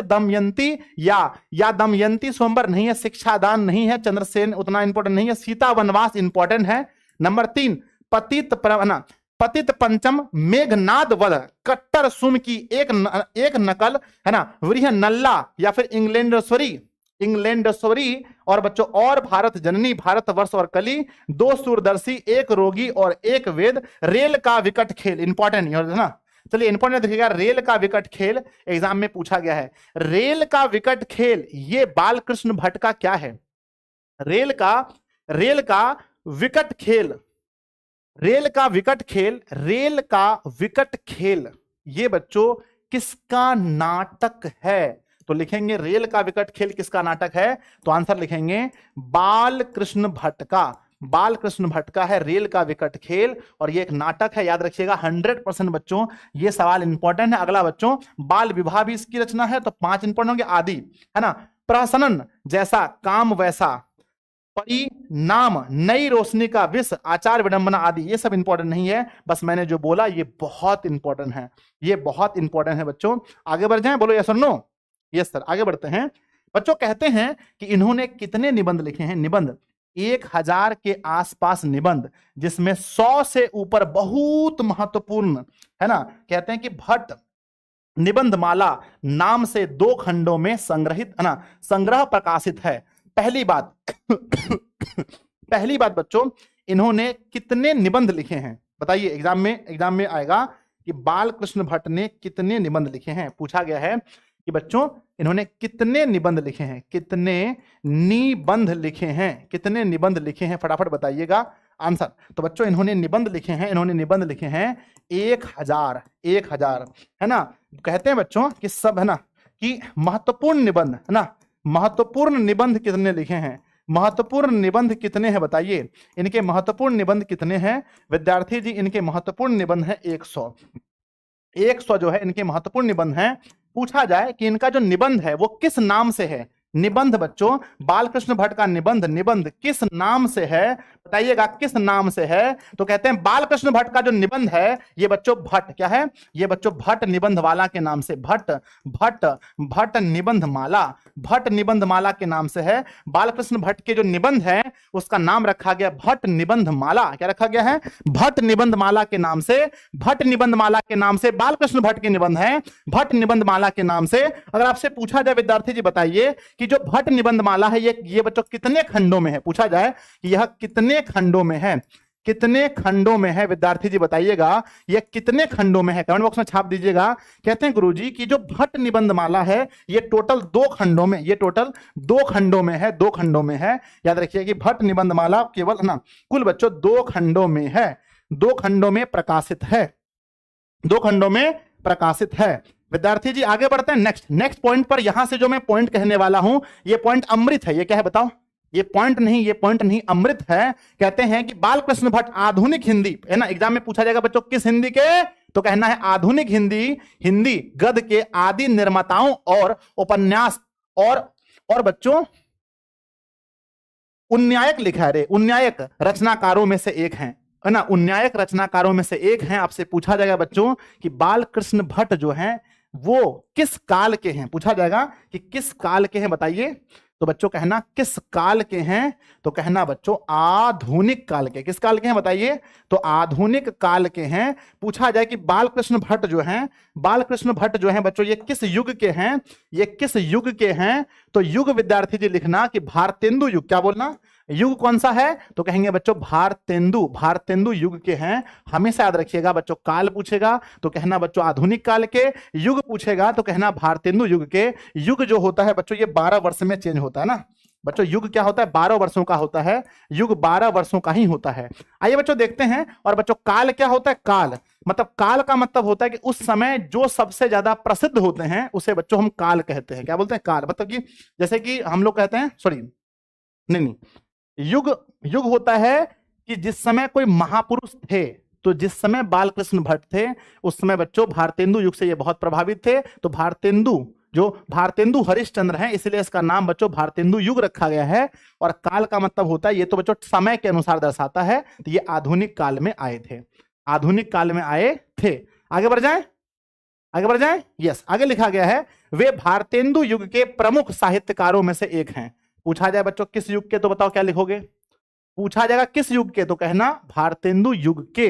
दमयंती या दमयंती स्वयंवर नहीं है, शिक्षादान नहीं है, चंद्रसेन उतना इंपॉर्टेंट नहीं है, सीता वनवास इंपॉर्टेंट है। नंबर 3 पतित पंचम मेघनाद वध, कट्टर सुम की एक नकल है ना, वृह नल्ला या फिर इंग्लैंडेश्वरी, और बच्चों और भारत जननी, भारतवर्ष और कली, 2 सूरदर्शी, 1 रोगी और 1 वेद, रेल का विकट खेल इंपॉर्टेंट है ना। चलिए इंपॉर्टेंट देखिएगा, रेल का विकट खेल एग्जाम में पूछा गया है। रेल का विकट खेल ये बालकृष्ण भट्ट का क्या है? रेल का विकट खेल, रेल का विकट खेल, रेल का विकट खेल ये बच्चों किसका नाटक है? तो लिखेंगे रेल का विकट खेल किसका नाटक है? तो आंसर लिखेंगे बालकृष्ण भट्ट का, बालकृष्ण भट्ट का है रेल का विकट खेल, और ये एक नाटक है। याद रखिएगा 100% बच्चों ये सवाल इंपॉर्टेंट है। अगला बच्चों बाल विवाह भी इसकी रचना है, तो 5 इंपॉर्टेंट होंगे। आदि है ना, प्रहसनन जैसा काम वैसा, परिणाम नई रोशनी का विष, आचार विडंबना आदि ये सब इंपॉर्टेंट नहीं है। बस मैंने जो बोला ये बहुत इंपॉर्टेंट है, ये बहुत इंपॉर्टेंट है बच्चों। आगे बढ़ जाएं, बोलो यस और नो? Yes sir. आगे बढ़ते हैं बच्चों, कहते हैं कि इन्होंने कितने निबंध लिखे हैं? निबंध 1000 के आसपास निबंध, जिसमें 100 से ऊपर बहुत महत्वपूर्ण है ना। कहते हैं कि भट्ट निबंध माला नाम से 2 खंडों में संग्रहित है ना, संग्रह प्रकाशित है। पहली बात पहली बात बच्चों, इन्होंने कितने निबंध लिखे हैं बताइए? एग्जाम में आएगा कि बालकृष्ण भट्ट ने कितने निबंध लिखे हैं। पूछा गया है कि बच्चों इन्होंने कितने निबंध लिखे हैं, कितने निबंध लिखे हैं, कितने निबंध लिखे हैं, फटाफट बताइएगा आंसर। तो बच्चों इन्होंने निबंध लिखे हैं, 1000 है ना। कहते हैं बच्चों कि सब है ना कि महत्वपूर्ण निबंध है ना, महत्वपूर्ण निबंध कितने लिखे हैं? महत्वपूर्ण निबंध कितने हैं बताइए? इनके महत्वपूर्ण निबंध कितने हैं विद्यार्थी जी? इनके महत्वपूर्ण निबंध है 100 जो है इनके महत्वपूर्ण निबंध हैं पूछा जाए कि इनका जो निबंध है वो किस नाम से है, निबंध बच्चों, बालकृष्ण भट्ट का निबंध, निबंध किस नाम से है, बताइएगा किस नाम से है। तो कहते हैं बालकृष्ण भट्ट का जो निबंध है ये बच्चों भट्ट क्या है, ये बच्चों भट्ट निबंध माला के नाम से, भट्ट भट्ट भट्ट निबंध माला, भट्ट निबंध माला के नाम से है। बालकृष्ण भट्ट के जो निबंध है उसका नाम रखा गया भट्ट निबंध माला। क्या रखा गया है, भट्ट निबंध माला के नाम से, भट्ट निबंध माला के नाम से बालकृष्ण भट्ट के निबंध है, भट्ट निबंध माला के नाम से। अगर आपसे पूछा जाए विद्यार्थी जी बताइए कि जो भट्ट निबंध माला है ये बच्चों कितने खंडों में है, पूछा जाए कि यह कितने खंडों में है, कितने खंडों में है, विद्यार्थी जी बताइएगा यह कितने खंडों में है, कमेंट बॉक्स में छाप दीजिएगा। कहते हैं गुरुजी कि जो भट्ट निबंध माला है ये टोटल 2 खंडों में, ये टोटल 2 खंडों में है, 2 खंडों में है। याद रखिए कि भट्ट निबंध माला केवल ना कुल बच्चों 2 खंडों में है, 2 खंडों में प्रकाशित है, 2 खंडों में प्रकाशित है। विद्यार्थी जी आगे बढ़ते हैं नेक्स्ट पॉइंट पर। यहां से जो मैं पॉइंट कहने वाला हूं ये पॉइंट अमृत है। ये क्या है बताओ, ये पॉइंट नहीं अमृत है। कहते हैं कि बालकृष्ण भट्ट आधुनिक हिंदी, है ना, एग्जाम में पूछा जाएगा बच्चों किस हिंदी के, तो कहना है आधुनिक हिंदी, हिंदी गद्य के आदि निर्माताओं और उपन्यास और बच्चों उन्नायक लिखा है रे, उन्नायक रचनाकारों में से एक हैं, है ना, उन्नायक रचनाकारों में से एक हैं। आपसे पूछा जाएगा बच्चों कि बालकृष्ण भट्ट जो हैं वो किस काल के हैं, पूछा जाएगा कि किस काल के हैं, बताइए। तो बच्चों कहना किस काल के हैं, तो कहना बच्चों आधुनिक काल के। किस काल के हैं बताइए, तो आधुनिक काल के हैं। पूछा जाए कि बालकृष्ण भट्ट जो हैं, बालकृष्ण भट्ट जो हैं बच्चों ये किस युग के हैं, ये किस युग के हैं, तो युग विद्यार्थी जी लिखना कि भारतेंदु युग। क्या बोलना, युग कौन सा है, तो कहेंगे बच्चों भारतेंदु, भारतेंदु युग के हैं। हमेशा याद रखिएगा बच्चों, काल पूछेगा तो कहना बच्चों आधुनिक काल के, युग पूछेगा तो कहना भारतेंदु युग के। युग जो होता है बच्चों ये 12 वर्ष में चेंज होता है ना बच्चों, युग क्या होता है 12 वर्षों का होता है, युग 12 वर्षों का ही होता है। आइए बच्चों देखते हैं। और बच्चों काल क्या होता है, काल मतलब, काल का मतलब होता है कि उस समय जो सबसे ज्यादा प्रसिद्ध होते हैं उसे बच्चों हम काल कहते हैं। क्या बोलते हैं, काल, मतलब कि जैसे कि हम लोग कहते हैं, सॉरी नहीं, युग युग होता है कि जिस समय कोई महापुरुष थे, तो जिस समय बालकृष्ण भट्ट थे उस समय बच्चों भारतेंदु युग से ये बहुत प्रभावित थे। तो भारतेंदु, जो भारतेंदु हरिश्चंद्र हैं, इसलिए इसका नाम बच्चों भारतेंदु युग रखा गया है। और काल का मतलब होता है, ये तो बच्चों समय के अनुसार दर्शाता है, तो ये आधुनिक काल में आए थे, आधुनिक काल में आए थे। आगे बढ़ जाएं, आगे बढ़ जाएं, यस, आगे लिखा गया है वे भारतेंदु युग के प्रमुख साहित्यकारों में से एक हैं। पूछा जाए बच्चों किस युग के, तो बताओ क्या लिखोगे, पूछा जाएगा किस युग के, तो कहना भारतेंदु युग के,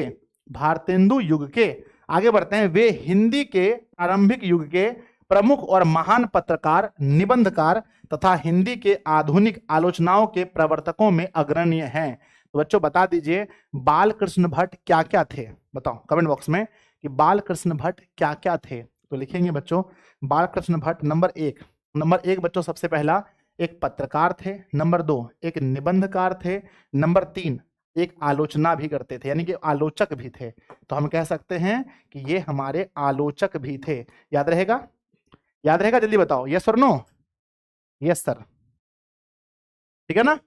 भारतेंदु युग के। आगे बढ़ते हैं, वे हिंदी के प्रारंभिक युग के प्रमुख और महान पत्रकार, निबंधकार तथा हिंदी के आधुनिक आलोचनाओं के प्रवर्तकों में अग्रणीय हैं। तो बच्चों बता दीजिए बालकृष्ण भट्ट क्या क्या थे, बताओ कमेंट बॉक्स में कि बालकृष्ण भट्ट क्या क्या थे। तो लिखेंगे बच्चों बालकृष्ण भट्ट नंबर एक बच्चों सबसे पहला एक पत्रकार थे, नंबर 2 एक निबंधकार थे, नंबर 3 एक आलोचना भी करते थे, यानी कि आलोचक भी थे। तो हम कह सकते हैं कि ये हमारे आलोचक भी थे। याद रहेगा, याद रहेगा, जल्दी बताओ, यस और नो, यस सर, ठीक है ना,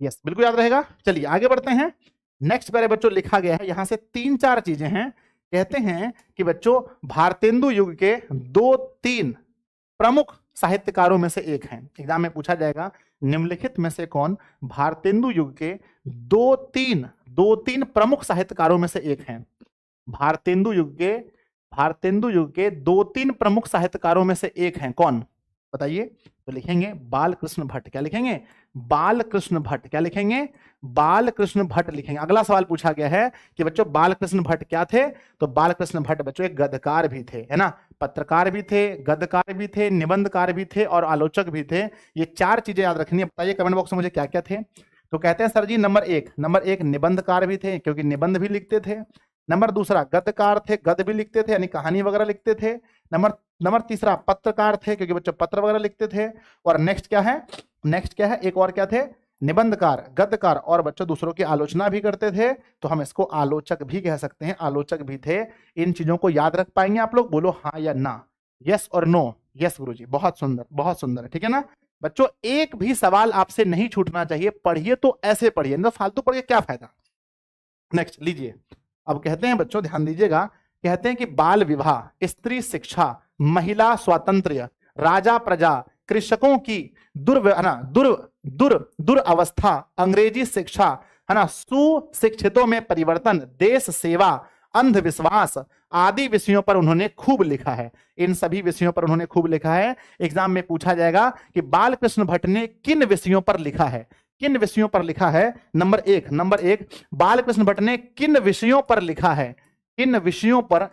यस बिल्कुल याद रहेगा। चलिए आगे बढ़ते हैं। नेक्स्ट मेरे बच्चों लिखा गया है, यहां से 3-4 चीजें हैं। कहते हैं कि बच्चों भारतेंदु युग के 2-3 प्रमुख साहित्यकारों में से एक हैं। एग्जाम में पूछा जाएगा निम्नलिखित में से कौन भारतेंदु युग के 2-3 प्रमुख साहित्यकारों में से एक हैं। भारतेंदु युग के 2-3 प्रमुख साहित्यकारों में से एक हैं, कौन बताइए। तो लिखेंगे बालकृष्ण भट्ट। क्या लिखेंगे, बालकृष्ण भट्ट। क्या लिखेंगे, बालकृष्ण भट्ट लिखेंगे। अगला सवाल पूछा गया है कि बच्चों बालकृष्ण भट्ट क्या थे, तो बालकृष्ण भट्ट बच्चों एक गद्यकार भी थे, है ना, पत्रकार भी थे, गद्यकार भी थे, निबंधकार भी थे और आलोचक भी थे। ये 4 चीजें याद रखनी है। बताइए कमेंट बॉक्स में मुझे क्या क्या थे। तो कहते हैं सर जी नंबर एक निबंधकार भी थे क्योंकि निबंध भी लिखते थे। नंबर 2 गद्यकार थे, गद्य भी लिखते थे यानी कहानी वगैरह लिखते थे। नंबर 3 पत्रकार थे क्योंकि बच्चों पत्र वगैरह लिखते थे। और नेक्स्ट क्या है, एक और क्या थे, निबंधकार, गद्यकार और बच्चों दूसरों की आलोचना भी करते थे। तो हम इसको आलोचक भी कह सकते हैं, आलोचक भी थे। इन चीजों को याद रख पाएंगे आप लोग, बोलो हाँ या ना, यस और नो। यस गुरुजी, बहुत सुंदर, बहुत सुंदर, ठीक है ना बच्चों। एक भी सवाल आपसे नहीं छूटना चाहिए, पढ़िए तो ऐसे पढ़िए, नहीं तो फालतू पढ़िए क्या फायदा। नेक्स्ट लीजिए। अब कहते हैं बच्चों ध्यान दीजिएगा, कहते हैं कि बाल विवाह, स्त्री शिक्षा, महिला स्वातंत्र्य, राजा प्रजा, कृषकों की दुर्अवस्था, अंग्रेजी शिक्षा, है ना, सुशिक्षितों में परिवर्तन, देश सेवा, अंधविश्वास आदि विषयों पर उन्होंने खूब लिखा है। इन सभी विषयों पर उन्होंने खूब लिखा है। एग्जाम में पूछा जाएगा कि बालकृष्ण भट्ट ने किन विषयों पर लिखा है, किन विषयों पर लिखा है। नंबर एक, बालकृष्ण भट्ट ने किन विषयों पर लिखा है, किन विषयों पर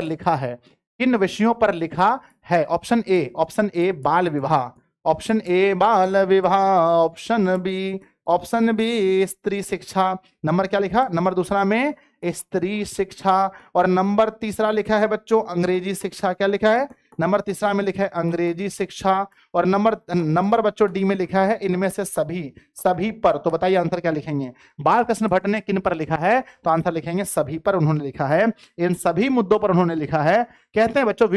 लिखा है, किन विषयों पर लिखा है। ऑप्शन ए बाल विवाह, ऑप्शन ए बाल विवाह, ऑप्शन बी स्त्री शिक्षा। नंबर क्या लिखा, नंबर दूसरा में स्त्री शिक्षा, और नंबर तीसरा लिखा है बच्चों अंग्रेजी शिक्षा। क्या लिखा है, नंबर तीसरा में लिखा है अंग्रेजी शिक्षा, और नंबर बच्चों डी में लिखा है इनमें से सभी पर। तो बताइए आंसर क्या लिखेंगे। बालकृष्ण भट्ट ने किन पर लिखा है, तो आंसर लिखेंगे सभी पर उन्होंने लिखा है। इन सभी मुद्दों पर उन्होंने लिखा है। कहते हैं बच्चों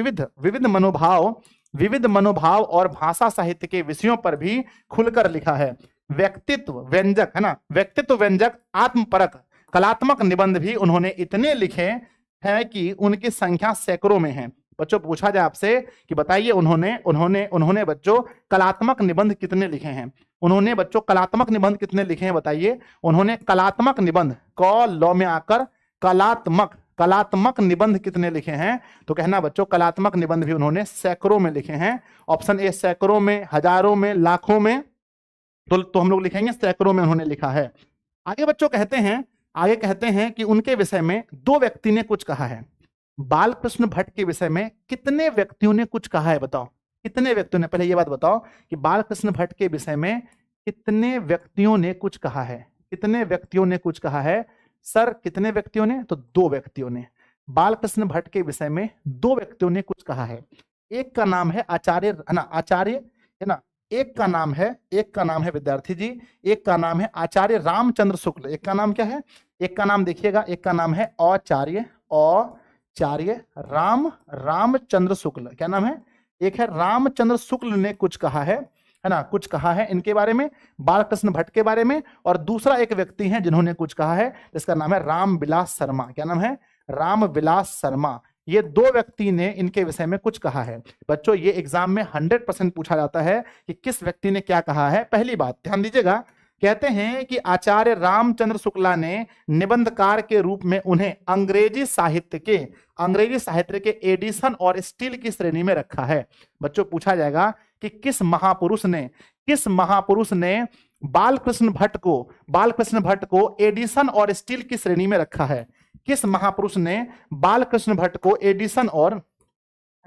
विविध मनोभाव और भाषा साहित्य के विषयों पर भी खुलकर लिखा है। व्यक्तित्व व्यंजक, है ना, व्यक्तित्व व्यंजक आत्मपरक कलात्मक निबंध भी उन्होंने इतने लिखे हैं कि उनकी संख्या सैकड़ों में है। बच्चों पूछा जाए आपसे कि बताइए उन्होंने बच्चों कलात्मक निबंध कितने लिखे हैं, उन्होंने बच्चों कलात्मक निबंध कितने लिखे हैं बताइए। उन्होंने कलात्मक निबंध क लौ में आकर कलात्मक निबंध कितने लिखे हैं, तो कहना बच्चों कलात्मक निबंध भी उन्होंने सैकड़ों में लिखे हैं। ऑप्शन ए सैकड़ों में, हजारों में, लाखों में, तो हम लोग लिखेंगे सैकड़ों में उन्होंने लिखा है। आगे बच्चों कहते हैं कि उनके विषय में दो व्यक्ति ने कुछ कहा है। बालकृष्ण भट्ट के विषय में कितने व्यक्तियों ने कुछ कहा है, बताओ कितने व्यक्तियों ने। पहले ये बात बताओ कि बालकृष्ण भट्ट के विषय में कितने व्यक्तियों ने कुछ कहा है, कितने व्यक्तियों ने कुछ कहा है। सर कितने व्यक्तियों ने, तो दो व्यक्तियों ने। बालकृष्ण भट्ट के विषय में दो व्यक्तियों ने कुछ कहा है। एक का नाम है आचार्य, है ना, एक का नाम है विद्यार्थी जी, एक का नाम है आचार्य रामचंद्र शुक्ल। एक का नाम क्या है, एक का नाम देखिएगा, एक का नाम है आचार्य रामचंद्र शुक्ल। क्या नाम है, एक है रामचंद्र शुक्ल ने कुछ कहा है ना, कुछ कहा है इनके बारे में, बालकृष्ण भट्ट के बारे में। और दूसरा एक व्यक्ति है जिन्होंने कुछ कहा है, इसका नाम है रामविलास शर्मा। क्या नाम है, रामविलास शर्मा। ये दो व्यक्ति ने इनके विषय में कुछ कहा है। बच्चों ये एग्जाम में 100% पूछा जाता है कि किस व्यक्ति ने क्या कहा है। पहली बात ध्यान दीजिएगा, कहते हैं कि आचार्य रामचंद्र शुक्ला ने निबंधकार के रूप में उन्हें अंग्रेजी साहित्य के एडिशन और स्टील की श्रेणी में रखा है। बच्चों पूछा जाएगा कि किस महापुरुष ने बालकृष्ण भट्ट को एडिशन और स्टील की श्रेणी में रखा है। किस महापुरुष ने बालकृष्ण भट्ट को एडिशन और, है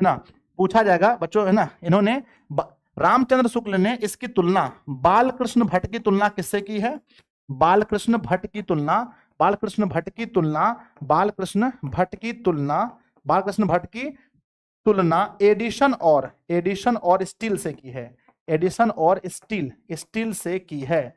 ना, पूछा जाएगा बच्चों, है ना, इन्होंने रामचंद्र शुक्ल ने इसकी तुलना बालकृष्ण भट्ट की तुलना किससे की है, बालकृष्ण भट्ट की तुलना एडिशन और स्टील से की है, एडिशन और स्टील से की है।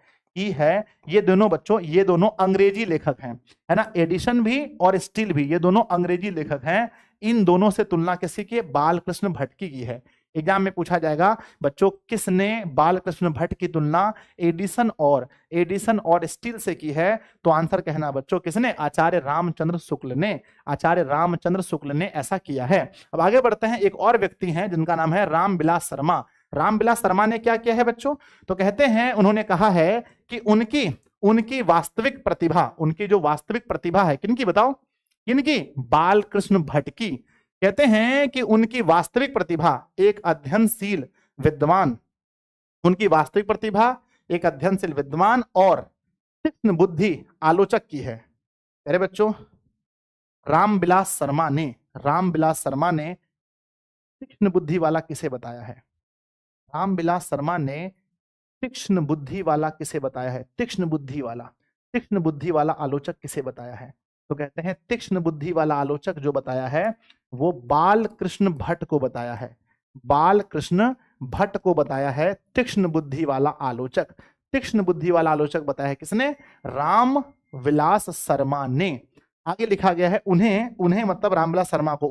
ये दोनों बच्चों, ये दोनों अंग्रेजी लेखक हैं, है ना, एडिशन भी और स्टील भी, ये दोनों अंग्रेजी लेखक हैं। इन दोनों से तुलना किसकी की है, बालकृष्ण भट्ट की है। एग्जाम में पूछा जाएगा बच्चों किसने बालकृष्ण भट्ट की तुलना एडिशन और स्टील से की है, तो आंसर कहना बच्चों किसने, आचार्य रामचंद्र शुक्ल ने ऐसा किया है। अब आगे बढ़ते हैं, एक और व्यक्ति हैं जिनका नाम है रामविलास शर्मा ने क्या किया है बच्चों, तो कहते हैं उन्होंने कहा है कि उनकी वास्तविक प्रतिभा है, किनकी बताओ, किनकी, बालकृष्ण भट्ट की। कहते हैं कि उनकी वास्तविक प्रतिभा एक अध्ययनशील विद्वान और तीक्ष्ण बुद्धि आलोचक की है। अरे बच्चों रामविलास शर्मा ने तीक्ष्ण बुद्धि वाला किसे बताया है, रामविलास शर्मा ने तीक्ष्ण बुद्धि वाला किसे बताया है, तीक्ष्ण बुद्धि वाला आलोचक किसे बताया है, तो कहते हैं तीक्ष्ण बुद्धि वाला आलोचक जो बताया है वो बालकृष्ण भट्ट को बताया है, तीक्ष्ण बुद्धि वाला आलोचक बताया है किसने, रामविलास शर्मा ने। आगे लिखा गया है उन्हें मतलब रामविलास शर्मा को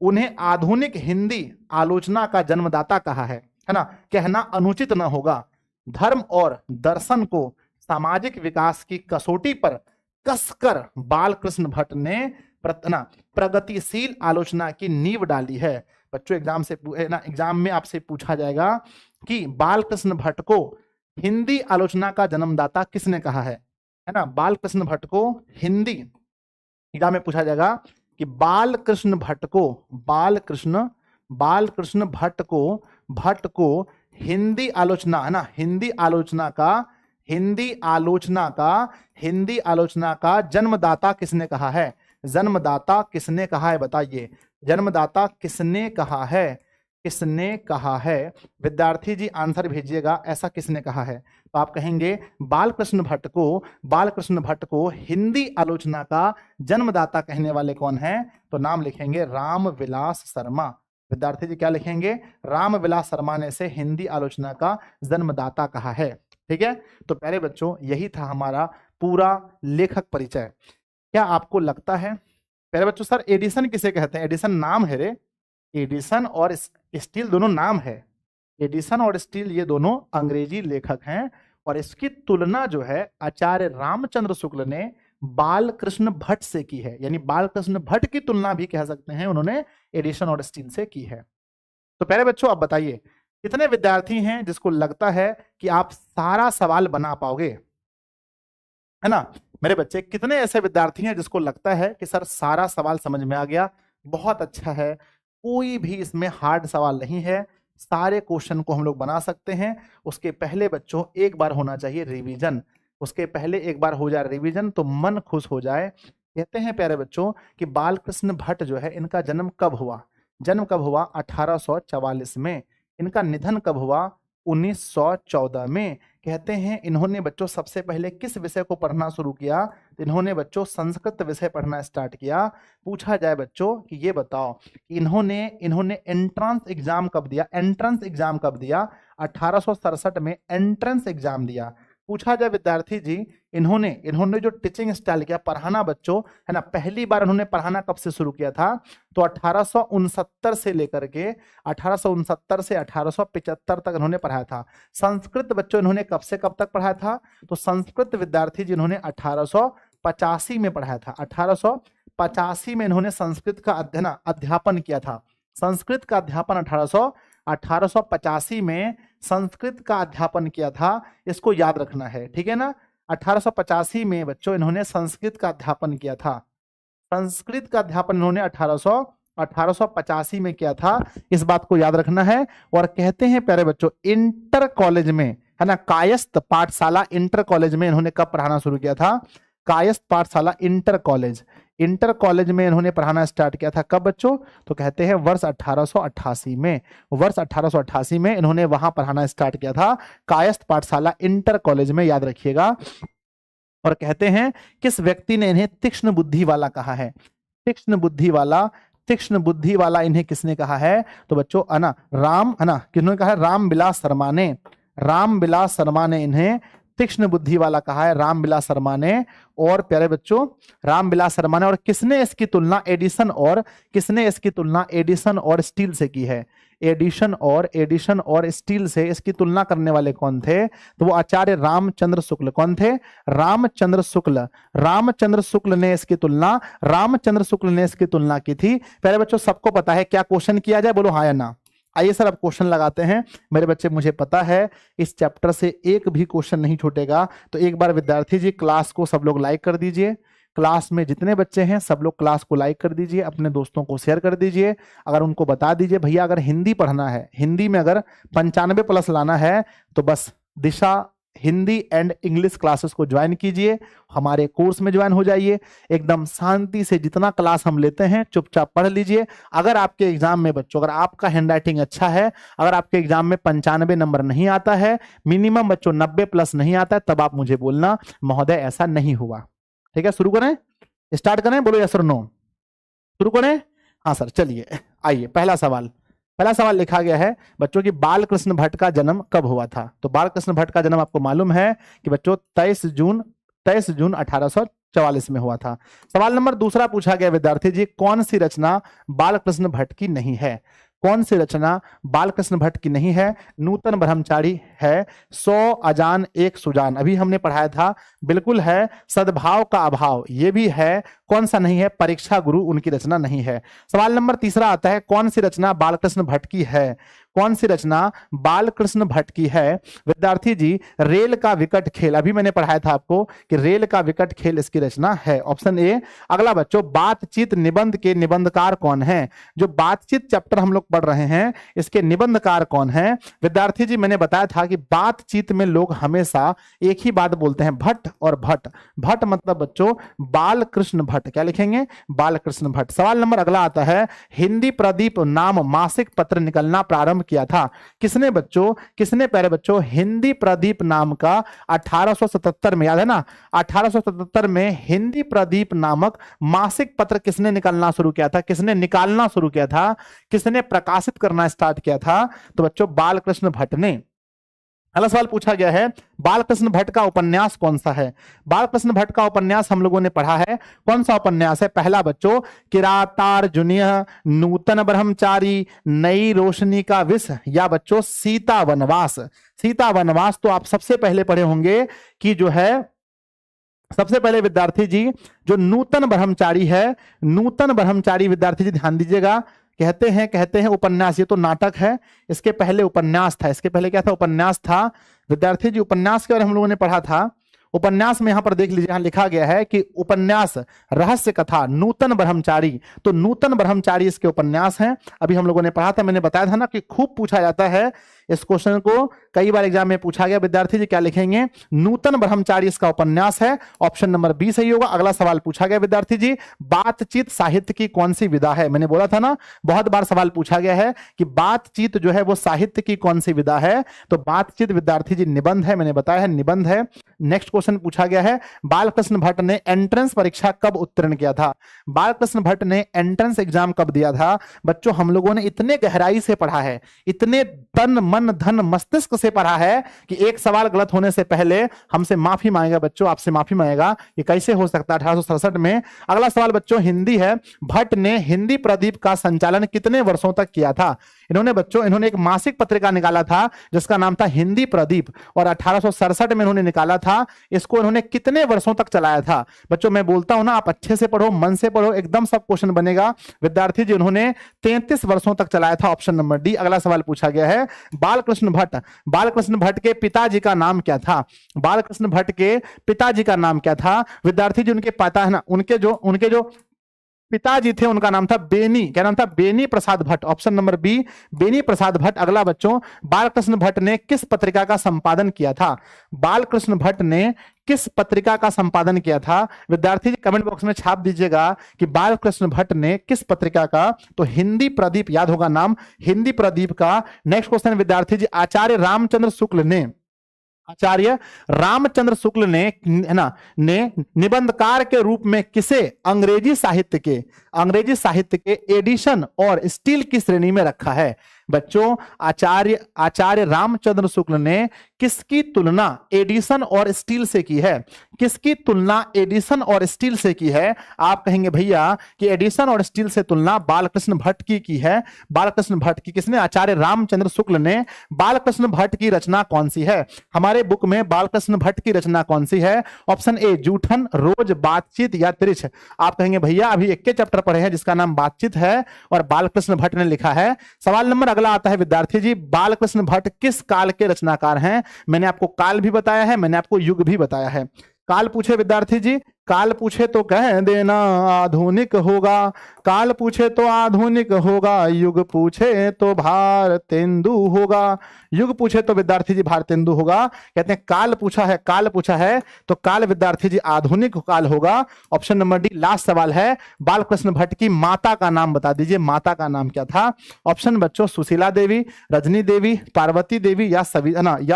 उन्हें आधुनिक हिंदी आलोचना का जन्मदाता कहा है ना, कहना अनुचित न होगा। धर्म और दर्शन को सामाजिक विकास की कसौटी पर कसकर बालकृष्ण भट्ट ने प्रगतिशील आलोचना की नींव डाली है। बच्चों एग्जाम में आपसे पूछा जाएगा कि बालकृष्ण भट्ट को हिंदी आलोचना का जन्मदाता किसने कहा है ना। बालकृष्ण भट्ट को हिंदी एग्जाम में पूछा जाएगा कि बालकृष्ण भट्ट को हिंदी आलोचना है ना, हिंदी आलोचना का जन्मदाता किसने कहा है। जन्मदाता किसने कहा है बताइए, जन्मदाता किसने कहा है विद्यार्थी जी आंसर भेजिएगा, ऐसा किसने कहा है। तो आप कहेंगे बालकृष्ण भट्ट को हिंदी आलोचना का जन्मदाता कहने वाले कौन है, तो नाम लिखेंगे रामविलास शर्मा। विद्यार्थी जी क्या लिखेंगे, रामविलास शर्मा ने से हिंदी आलोचना का जन्मदाता कहा है। ठीक है, तो प्यारे बच्चों यही था हमारा पूरा लेखक परिचय। क्या आपको लगता है प्यारे बच्चों, सर एडिसन किसे कहते हैं। एडिसन नाम है रे, एडिसन और स्टील दोनों नाम है। एडिसन और स्टील ये दोनों अंग्रेजी लेखक हैं और इसकी तुलना जो है आचार्य रामचंद्र शुक्ल ने बालकृष्ण भट्ट से की है, यानी बालकृष्ण भट्ट की तुलना भी कह सकते हैं उन्होंने एडिसन और स्टील से की है। तो प्यारे बच्चों अब बताइए कितने विद्यार्थी हैं जिसको लगता है कि आप सारा सवाल बना पाओगे, है ना। मेरे बच्चे कितने ऐसे विद्यार्थी हैं जिसको लगता है कि सर सारा सवाल समझ में आ गया, बहुत अच्छा है, कोई भी इसमें हार्ड सवाल नहीं है, सारे क्वेश्चन को हम लोग बना सकते हैं। उसके पहले बच्चों एक बार होना चाहिए रिवीजन, उसके पहले एक बार हो जाए रिवीजन तो मन खुश हो जाए। कहते हैं प्यारे बच्चों कि बालकृष्ण भट्ट जो है इनका जन्म कब हुआ, 1844 में। इनका निधन कब हुआ, 1914 में। कहते हैं इन्होंने बच्चों सबसे पहले किस विषय को पढ़ना शुरू किया, तो इन्होंने बच्चों संस्कृत विषय पढ़ना स्टार्ट किया। पूछा जाए बच्चों कि ये बताओ कि इन्होंने एंट्रेंस एग्जाम कब दिया, 1867 में एंट्रेंस एग्जाम दिया। पूछा जाए विद्यार्थी जी इन्होंने जो टीचिंग स्टाइल किया, पढ़ाना बच्चों है ना, पहली बार इन्होंने पढ़ाना कब से शुरू किया था, तो 1869 से लेकर के 1869 से 1875 तक इन्होंने पढ़ाया था। संस्कृत बच्चों इन्होंने कब से कब तक पढ़ाया था, तो संस्कृत विद्यार्थी जी इन्होंने 1885 में पढ़ाया था। 1885 में इन्होंने संस्कृत का अध्यापन किया था। संस्कृत का अध्यापन 1885 में संस्कृत का अध्यापन किया था, इसको याद रखना है, ठीक है ना। 1885 में बच्चों इन्होंने संस्कृत का अध्यापन किया था। संस्कृत का अध्यापन इन्होंने 1885 में किया था, इस बात को याद रखना है। और कहते हैं प्यारे बच्चों इंटर कॉलेज में है ना, कायस्थ पाठशाला इंटर कॉलेज में इन्होंने कब पढ़ाना शुरू किया था, कायस्थ पाठशाला इंटर कॉलेज में इन्होंने पढ़ाना स्टार्ट किया था। कब बच्चों, तो कहते हैं वर्ष 1888 में। वर्ष 1888 में इन्होंने वहां पढ़ाना स्टार्ट किया था, कायस्थ पाठशाला इंटर कॉलेज में, याद रखिएगा। और कहते हैं किस व्यक्ति ने इन्हें तीक्ष्ण बुद्धि वाला कहा है, तीक्ष्ण बुद्धि वाला इन्हें किसने कहा है, तो बच्चों किन्होंने कहा है, रामविलास शर्मा ने इन्हें तीक्ष्ण बुद्धि वाला कहा है, रामविलास शर्मा ने। और प्यारे बच्चों रामविलास शर्मा ने, और किसने इसकी तुलना एडिसन और स्टील से की है, एडिशन और स्टील से इसकी तुलना करने वाले कौन थे, तो वो आचार्य रामचंद्र शुक्ल। कौन थे, रामचंद्र शुक्ल ने इसकी तुलना की थी। प्यारे बच्चों सबको पता है, क्या क्वेश्चन किया जाए, बोलो हाँ या ना। आइए सर अब क्वेश्चन लगाते हैं। मेरे बच्चे मुझे पता है इस चैप्टर से एक भी क्वेश्चन नहीं छूटेगा, तो एक बार विद्यार्थी जी क्लास को सब लोग लाइक कर दीजिए। क्लास में जितने बच्चे हैं सब लोग क्लास को लाइक कर दीजिए, अपने दोस्तों को शेयर कर दीजिए। अगर उनको बता दीजिए भैया अगर हिंदी पढ़ना है, हिंदी में अगर 95+ लाना है, तो बस दिशा हिंदी एंड इंग्लिश क्लासेस को ज्वाइन कीजिए, हमारे कोर्स में ज्वाइन हो जाइए। एकदम शांति से जितना क्लास हम लेते हैं चुपचाप पढ़ लीजिए। अगर आपके एग्जाम में बच्चों, अगर आपका हैंडराइटिंग अच्छा है, अगर आपके एग्जाम में 95 नंबर नहीं आता है, मिनिमम बच्चों 90+ नहीं आता है, तब आप मुझे बोलना महोदय ऐसा नहीं हुआ। ठीक है, शुरू करें, स्टार्ट करें, बोलो यस और नो, शुरू करें। हाँ सर, चलिए आइए। पहला सवाल लिखा गया है बच्चों की बालकृष्ण भट्ट का जन्म कब हुआ था। तो बालकृष्ण भट्ट का जन्म आपको मालूम है कि बच्चों 23 जून 1844 में हुआ था। सवाल नंबर दूसरा पूछा गया विद्यार्थी जी, कौन सी रचना बालकृष्ण भट्ट की नहीं है, कौन सी रचना बालकृष्ण भट्ट की नहीं है। नूतन ब्रह्मचारी है, 100 अजान एक सुजान, अभी हमने पढ़ाया था, बिल्कुल है। सद्भाव का अभाव, ये भी है। कौन सा नहीं है? परीक्षा गुरु उनकी रचना नहीं है। सवाल नंबर तीसरा आता है, कौन सी रचना बालकृष्ण भट्ट की है? कौन सी रचना बालकृष्ण भट्ट की है? विद्यार्थी जी, रेल का विकट खेल, अभी मैंने पढ़ाया था आपको कि रेल का विकट खेल इसकी रचना है, ऑप्शन ए। अगला बच्चों, बातचीत निबंध के निबंधकार कौन है? जो बातचीत चैप्टर हम लोग पढ़ रहे हैं, इसके निबंधकार कौन है? विद्यार्थी जी, मैंने बताया था कि बातचीत में लोग हमेशा एक ही बात बोलते हैं, भट्ट और भट्ट। भट्ट मतलब बच्चों बालकृष्ण भट्ट, क्या लिखेंगे? बालकृष्ण भट्ट। सवाल नंबर अगला आता है, हिंदी प्रदीप नाम मासिक पत्र निकलना प्रारंभ किया था, किसने बच्चों? किसने प्यारे बच्चों हिंदी प्रदीप नाम का 1877 में, याद है ना, 1877 में हिंदी प्रदीप नामक मासिक पत्र किसने निकलना शुरू किया था? किसने निकालना शुरू किया था? किसने प्रकाशित करना स्टार्ट किया था? तो बच्चों बालकृष्ण भट्ट ने। अगला सवाल पूछा गया है, बालकृष्ण भट्ट का उपन्यास कौन सा है? बालकृष्ण भट्ट का उपन्यास हम लोगों ने पढ़ा है, कौन सा उपन्यास है? पहला बच्चों किरातार्जुनीय, नूतन ब्रह्मचारी, नई रोशनी का विष, या बच्चों सीता वनवास। सीता वनवास तो आप सबसे पहले पढ़े होंगे कि जो है, सबसे पहले विद्यार्थी जी जो नूतन ब्रह्मचारी है, नूतन ब्रह्मचारी विद्यार्थी जी ध्यान दीजिएगा, कहते हैं उपन्यास, ये तो नाटक है, इसके पहले उपन्यास था। इसके पहले क्या था? उपन्यास था। विद्यार्थी जी उपन्यास के बारे में हम लोगों ने पढ़ा था। उपन्यास में यहां पर देख लीजिए, यहां लिखा गया है कि उपन्यास रहस्य कथा नूतन ब्रह्मचारी, तो नूतन ब्रह्मचारी इसके उपन्यास हैं। अभी हम लोगों ने पढ़ा था, मैंने बताया था ना कि खूब पूछा जाता है इस क्वेश्चन को, कई बार एग्जाम में पूछा गया। विद्यार्थी जी क्या लिखेंगे? नूतन ब्रह्मचारी इसका उपन्यास है, ऑप्शन नंबर बी सही होगा। अगला सवाल पूछा गया विद्यार्थी जी, बातचीत साहित्य की कौन सी विधा है? मैंने बोला था ना, बहुत बार सवाल पूछा गया है कि बातचीत जो है वो साहित्य की कौन सी विधा है, तो बातचीत विद्यार्थी जी निबंध है, मैंने बताया है निबंध है। नेक्स्ट क्वेश्चन पूछा गया है, बालकृष्ण भट्ट ने एंट्रेंस परीक्षा कब उत्तीर्ण किया था? बालकृष्ण भट्ट ने एंट्रेंस एग्जाम कब दिया था? बच्चों हम लोगों ने इतने गहराई से पढ़ा है, इतने तन मन धन मस्तिष्क से पढ़ा है कि एक सवाल गलत होने से पहले हमसे माफी मांगेगा बच्चों, आपसे माफी मांगेगा, ये कैसे हो सकता है 1867 में। अगला सवाल बच्चों हिंदी है, भट्ट ने हिंदी प्रदीप का संचालन कितने वर्षों तक किया था? इन्होंने एक मासिक पत्रिका निकाला था जिसका नाम था हिंदी प्रदीप, और 1867 में इन्होंने निकाला था। इसको इन्होंने कितने वर्षों तक चलाया था? बच्चों मैं बोलता हूं ना, आप अच्छे से पढ़ो, मन से पढ़ो, एकदम सब क्वेश्चन बनेगा। विद्यार्थी जी उन्होंने 33 वर्षों तक चलाया था, ऑप्शन नंबर डी। अगला सवाल पूछा गया है, बालकृष्ण भट्ट के पिताजी का नाम क्या था? बालकृष्ण भट्ट के पिताजी का नाम क्या था? विद्यार्थी जी उनके पता है ना, उनके जो पिताजी थे उनका नाम था बेनी, क्या नाम था? Beni Prasad Bhatt, option number B Beni Prasad Bhatt. अगला बच्चों, बालकृष्ण भट्ट ने किस पत्रिका का संपादन किया था? बालकृष्ण भट्ट ने किस पत्रिका का संपादन किया था? विद्यार्थी जी कमेंट बॉक्स में छाप दीजिएगा कि बालकृष्ण भट्ट ने किस पत्रिका का, तो हिंदी प्रदीप, याद होगा नाम, हिंदी प्रदीप का। नेक्स्ट क्वेश्चन विद्यार्थी जी, आचार्य रामचंद्र शुक्ल ने है ना, ने निबंधकार के रूप में किसे अंग्रेजी साहित्य के एडिशन और स्टील की श्रेणी में रखा है? बच्चों आचार्य रामचंद्र शुक्ल ने किसकी तुलना एडिशन और स्टील से की है? किसकी तुलना एडिशन और स्टील से की है? आप कहेंगे भैया कि एडिशन और स्टील से तुलना बालकृष्ण भट्ट की है। बालकृष्ण भट्ट की किसने? आचार्य रामचंद्र शुक्ल ने। बालकृष्ण भट्ट की रचना कौन सी है? हमारे बुक में बालकृष्ण भट्ट की रचना कौन सी है? ऑप्शन ए जूठन, रोज, बातचीत या त्रिछ। आप कहेंगे भैया अभी एक के चैप्टर पढ़े हैं जिसका नाम बातचीत है और बालकृष्ण भट्ट ने लिखा है। सवाल नंबर अगला आता है विद्यार्थी जी, बालकृष्ण भट्ट किस काल के रचनाकार हैं? मैंने आपको काल भी बताया है, मैंने आपको युग भी बताया है। काल पूछे विद्यार्थी जी, काल पूछे तो कह देना आधुनिक होगा, काल पूछे तो आधुनिक होगा, युग पूछे तो भारतेंदु होगा। युग पूछे तो विद्यार्थी जी भारतेंदु होगा। कहते हैं काल पूछा है तो काल विद्यार्थी जी आधुनिक काल होगा, ऑप्शन नंबर डी। लास्ट सवाल है, बालकृष्ण भट्ट की माता का नाम बता दीजिए, माता का नाम क्या था? ऑप्शन बच्चों सुशीला देवी, रजनी देवी, पार्वती देवी या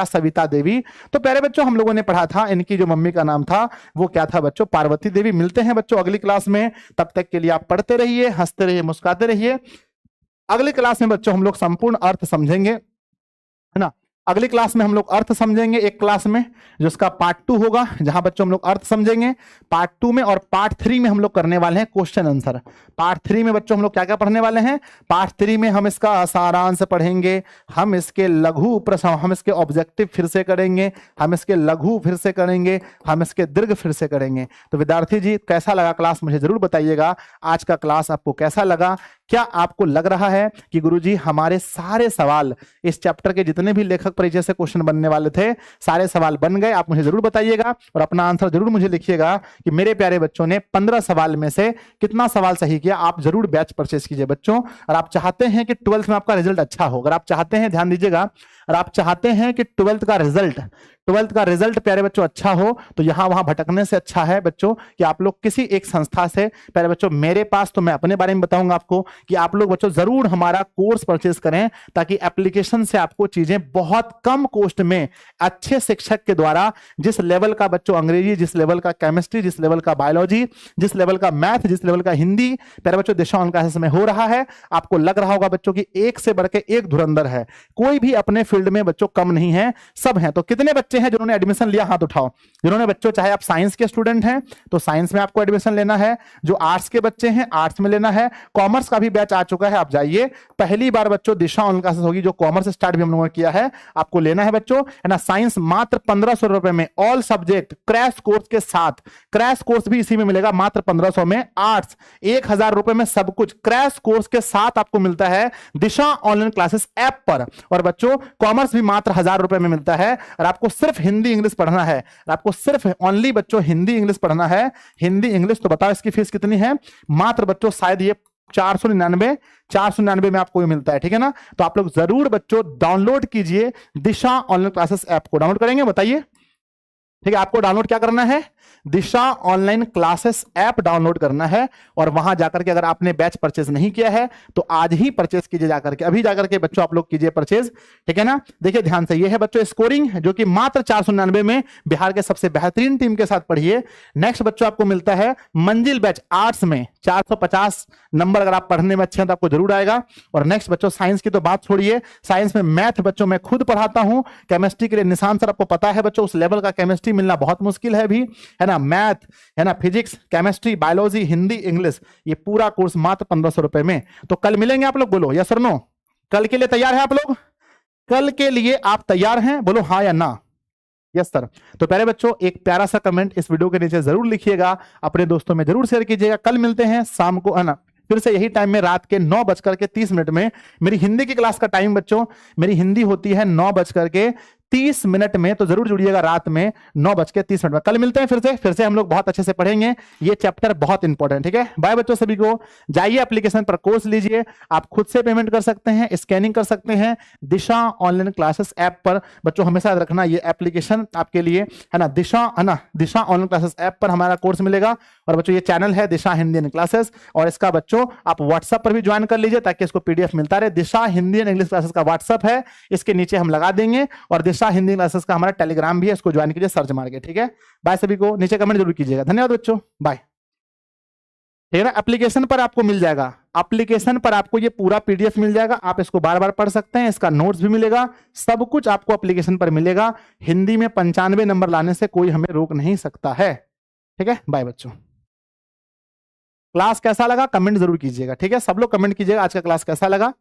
सविता देवी। तो प्यारे बच्चों हम लोगों ने पढ़ा था इनकी जो मम्मी का नाम था वो क्या था बच्चों? पार्वती देवी। मिलते हैं बच्चों अगली क्लास में, तब तक के लिए आप पढ़ते रहिए, हंसते रहिए, मुस्कुराते रहिए। अगली क्लास में बच्चों हम लोग संपूर्ण अर्थ समझेंगे, है ना। अगली क्लास में हम लोग अर्थ समझेंगे, एक क्लास में जिसका पार्ट 2 होगा, जहां बच्चों हम लोग अर्थ समझेंगे। पार्ट 2 में और पार्ट 3 में हम लोग करने वाले हैं क्वेश्चन आंसर। पार्ट 3 में बच्चों हम लोग क्या क्या पढ़ने वाले हैं? पार्ट 3 में हम इसका सारांश पढ़ेंगे, हम इसके लघु प्रश्न, हम इसके ऑब्जेक्टिव फिर से करेंगे, हम इसके लघु फिर से करेंगे, हम इसके दीर्घ फिर से करेंगे। तो विद्यार्थी जी कैसा लगा क्लास मुझे जरूर बताइएगा। आज का क्लास आपको कैसा लगा? क्या आपको लग रहा है कि गुरुजी हमारे सारे सवाल इस चैप्टर के जितने भी लेखक परिचय से क्वेश्चन बनने वाले थे सारे सवाल बन गए? आप मुझे जरूर बताइएगा और अपना आंसर जरूर मुझे लिखिएगा कि मेरे प्यारे बच्चों ने 15 सवाल में से कितना सवाल सही किया। आप जरूर बैच परचेज कीजिए बच्चों। और आप चाहते हैं कि 12th में आपका रिजल्ट अच्छा हो, अगर आप चाहते हैं, ध्यान दीजिएगा, और आप चाहते हैं कि 12th का रिजल्ट प्यारे बच्चों अच्छा हो, तो यहां वहां भटकने से अच्छा है बच्चों कि आप लोग किसी एक संस्था से, प्यारे बच्चों मेरे पास तो मैं अपने बारे में बताऊंगा आपको कि आप लोग बच्चों जरूर हमारा कोर्स परचेज करें, ताकि एप्लीकेशन से आपको चीजें बहुत कम कॉस्ट में अच्छे शिक्षक के द्वारा, जिस लेवल का बच्चों अंग्रेजी, जिस लेवल का केमिस्ट्री, जिस लेवल का बायोलॉजी, जिस लेवल का मैथ, जिस लेवल का हिंदी प्यारे बच्चों दिशा ऑनलाइन क्लासेस में हो रहा है, आपको लग रहा होगा बच्चों की एक से बढ़ के एक धुरंधर है। कोई भी अपने फील्ड में बच्चों कम नहीं है, सब हैं। तो कितने बच्चे हैं जिन्होंने एडमिशन लिया? हाथ उठाओ। जिन्होंने बच्चों, चाहे आप साइंस के स्टूडेंट हैं तो साइंस में आपको एडमिशन लेना है, जो आर्ट्स के बच्चे हैं आर्ट्स में लेना है, कॉमर्स का भी बैच आ चुका है, आप जाइए। पहली बार बच्चों दिशा ऑनलाइन क्लासेस होगी, जो कॉमर्स स्टार्ट भी हम लोगों ने किया है, आपको लेना है बच्चों, है ना। साइंस मात्र 1500 रुपए में ऑल सब्जेक्ट क्रैश कोर्स के साथ, क्रैश कोर्स भी इसी में मिलेगा मात्र 1500 में। आर्ट्स 1000 रुपए में सब कुछ क्रैश कोर्स के साथ आपको मिलता है दिशा ऑनलाइन क्लासेस ऐप पर। और बच्चों कॉमर्स भी मात्र 1000 रुपए में मिलता है, और आपको सिर्फ हिंदी इंग्लिश पढ़ना है, आपको सिर्फ ओनली बच्चों हिंदी इंग्लिश पढ़ना है। हिंदी इंग्लिश तो बताओ इसकी फीस कितनी है? मात्र बच्चों शायद ये 499 में आपको ये मिलता है, ठीक है ना। तो आप लोग जरूर बच्चों डाउनलोड कीजिए दिशा ऑनलाइन क्लासेस ऐप को। डाउनलोड करेंगे बताइए? ठीक है, आपको डाउनलोड क्या करना है? दिशा ऑनलाइन क्लासेस ऐप डाउनलोड करना है, और वहां जाकर के अगर आपने बैच परचेज नहीं किया है तो आज ही परचेज कीजिए, जाकर के अभी जाकर के बच्चों आप लोग कीजिए परचेज, ठीक है ना। देखिए ध्यान से, ये है बच्चों स्कोरिंग जो कि मात्र 499 में बिहार के सबसे बेहतरीन टीम के साथ पढ़िए। नेक्स्ट बच्चों आपको मिलता है मंजिल बैच आर्ट्स में 450 नंबर, अगर आप पढ़ने में अच्छे हैं तो आपको जरूर आएगा। और नेक्स्ट बच्चों साइंस की तो बात छोड़िए, साइंस में मैथ बच्चों मैं खुद पढ़ाता हूं, केमिस्ट्री के लिए निशान सर आपको पता है बच्चों, उस लेवल का केमिस्ट्री मिलना बहुत मुश्किल है अभी, है ना। मैथ, है ना, physics, chemistry, biology, Hindi, English, ये पूरा कोर्स मात्र 1500 रुपए में। तो कल मिलेंगे आप लोग, बोलो यस और नो? कल के लिए तैयार है आप लोग? कल के लिए आप तैयार हैं? बोलो हाँ या ना। Yes sir. तो प्यारे बच्चों एक प्यारा सा कमेंट इस वीडियो के नीचे जरूर लिखिएगा, अपने दोस्तों में जरूर शेयर कीजिएगा। कल मिलते हैं शाम को, है ना, फिर से यही टाइम में, रात के 9:30 मेरी हिंदी की क्लास का टाइम बच्चों, मेरी हिंदी होती है 9:30 में, तो जरूर जुड़िएगा रात में 9:30 में। कल मिलते हैं फिर से हम लोग बहुत अच्छे से पढ़ेंगे, ये चैप्टर बहुत इंपॉर्टेंट, ठीक है। बाय बच्चों सभी को। जाइए एप्लीकेशन पर कोर्स लीजिए, आप खुद से पेमेंट कर सकते हैं, स्कैनिंग कर सकते हैं दिशा ऑनलाइन क्लासेस ऐप पर। बच्चों हमेशा याद रखना ये एप्लीकेशन आपके लिए, है ना, दिशा ऑनलाइन क्लासेस ऐप पर हमारा कोर्स मिलेगा। और बच्चों ये चैनल है दिशा हिंदी एंड क्लासेस, और इसका बच्चों आप व्हाट्सएप पर भी ज्वाइन कर लीजिए ताकि इसको पीडीएफ मिलता रहे। दिशा हिंदी एंड इंग्लिश क्लासेस का व्हाट्सएप है, इसके नीचे हम लगा देंगे, और दिशा हिंदी क्लासेस का हमारा टेलीग्राम भी है, इसको ज्वाइन कीजिए सर्च मार के, ठीक है। बाय सभी को, नीचे कमेंट जरूर कीजिएगा। धन्यवाद बच्चों, बाय। ठीक है ना, एप्लीकेशन पर आपको मिल जाएगा, एप्लीकेशन पर आपको ये पूरा पीडीएफ मिल जाएगा, आप इसको बार बार पढ़ सकते हैं, इसका नोट्स भी मिलेगा, सब कुछ आपको एप्लीकेशन पर मिलेगा। हिंदी में 95 नंबर लाने से कोई हमें रोक नहीं सकता है, ठीक है। बाय बच्चों। क्लास कैसा लगा कमेंट जरूर कीजिएगा, ठीक है। सब लोग कमेंट कीजिएगा आज का क्लास कैसा लगा।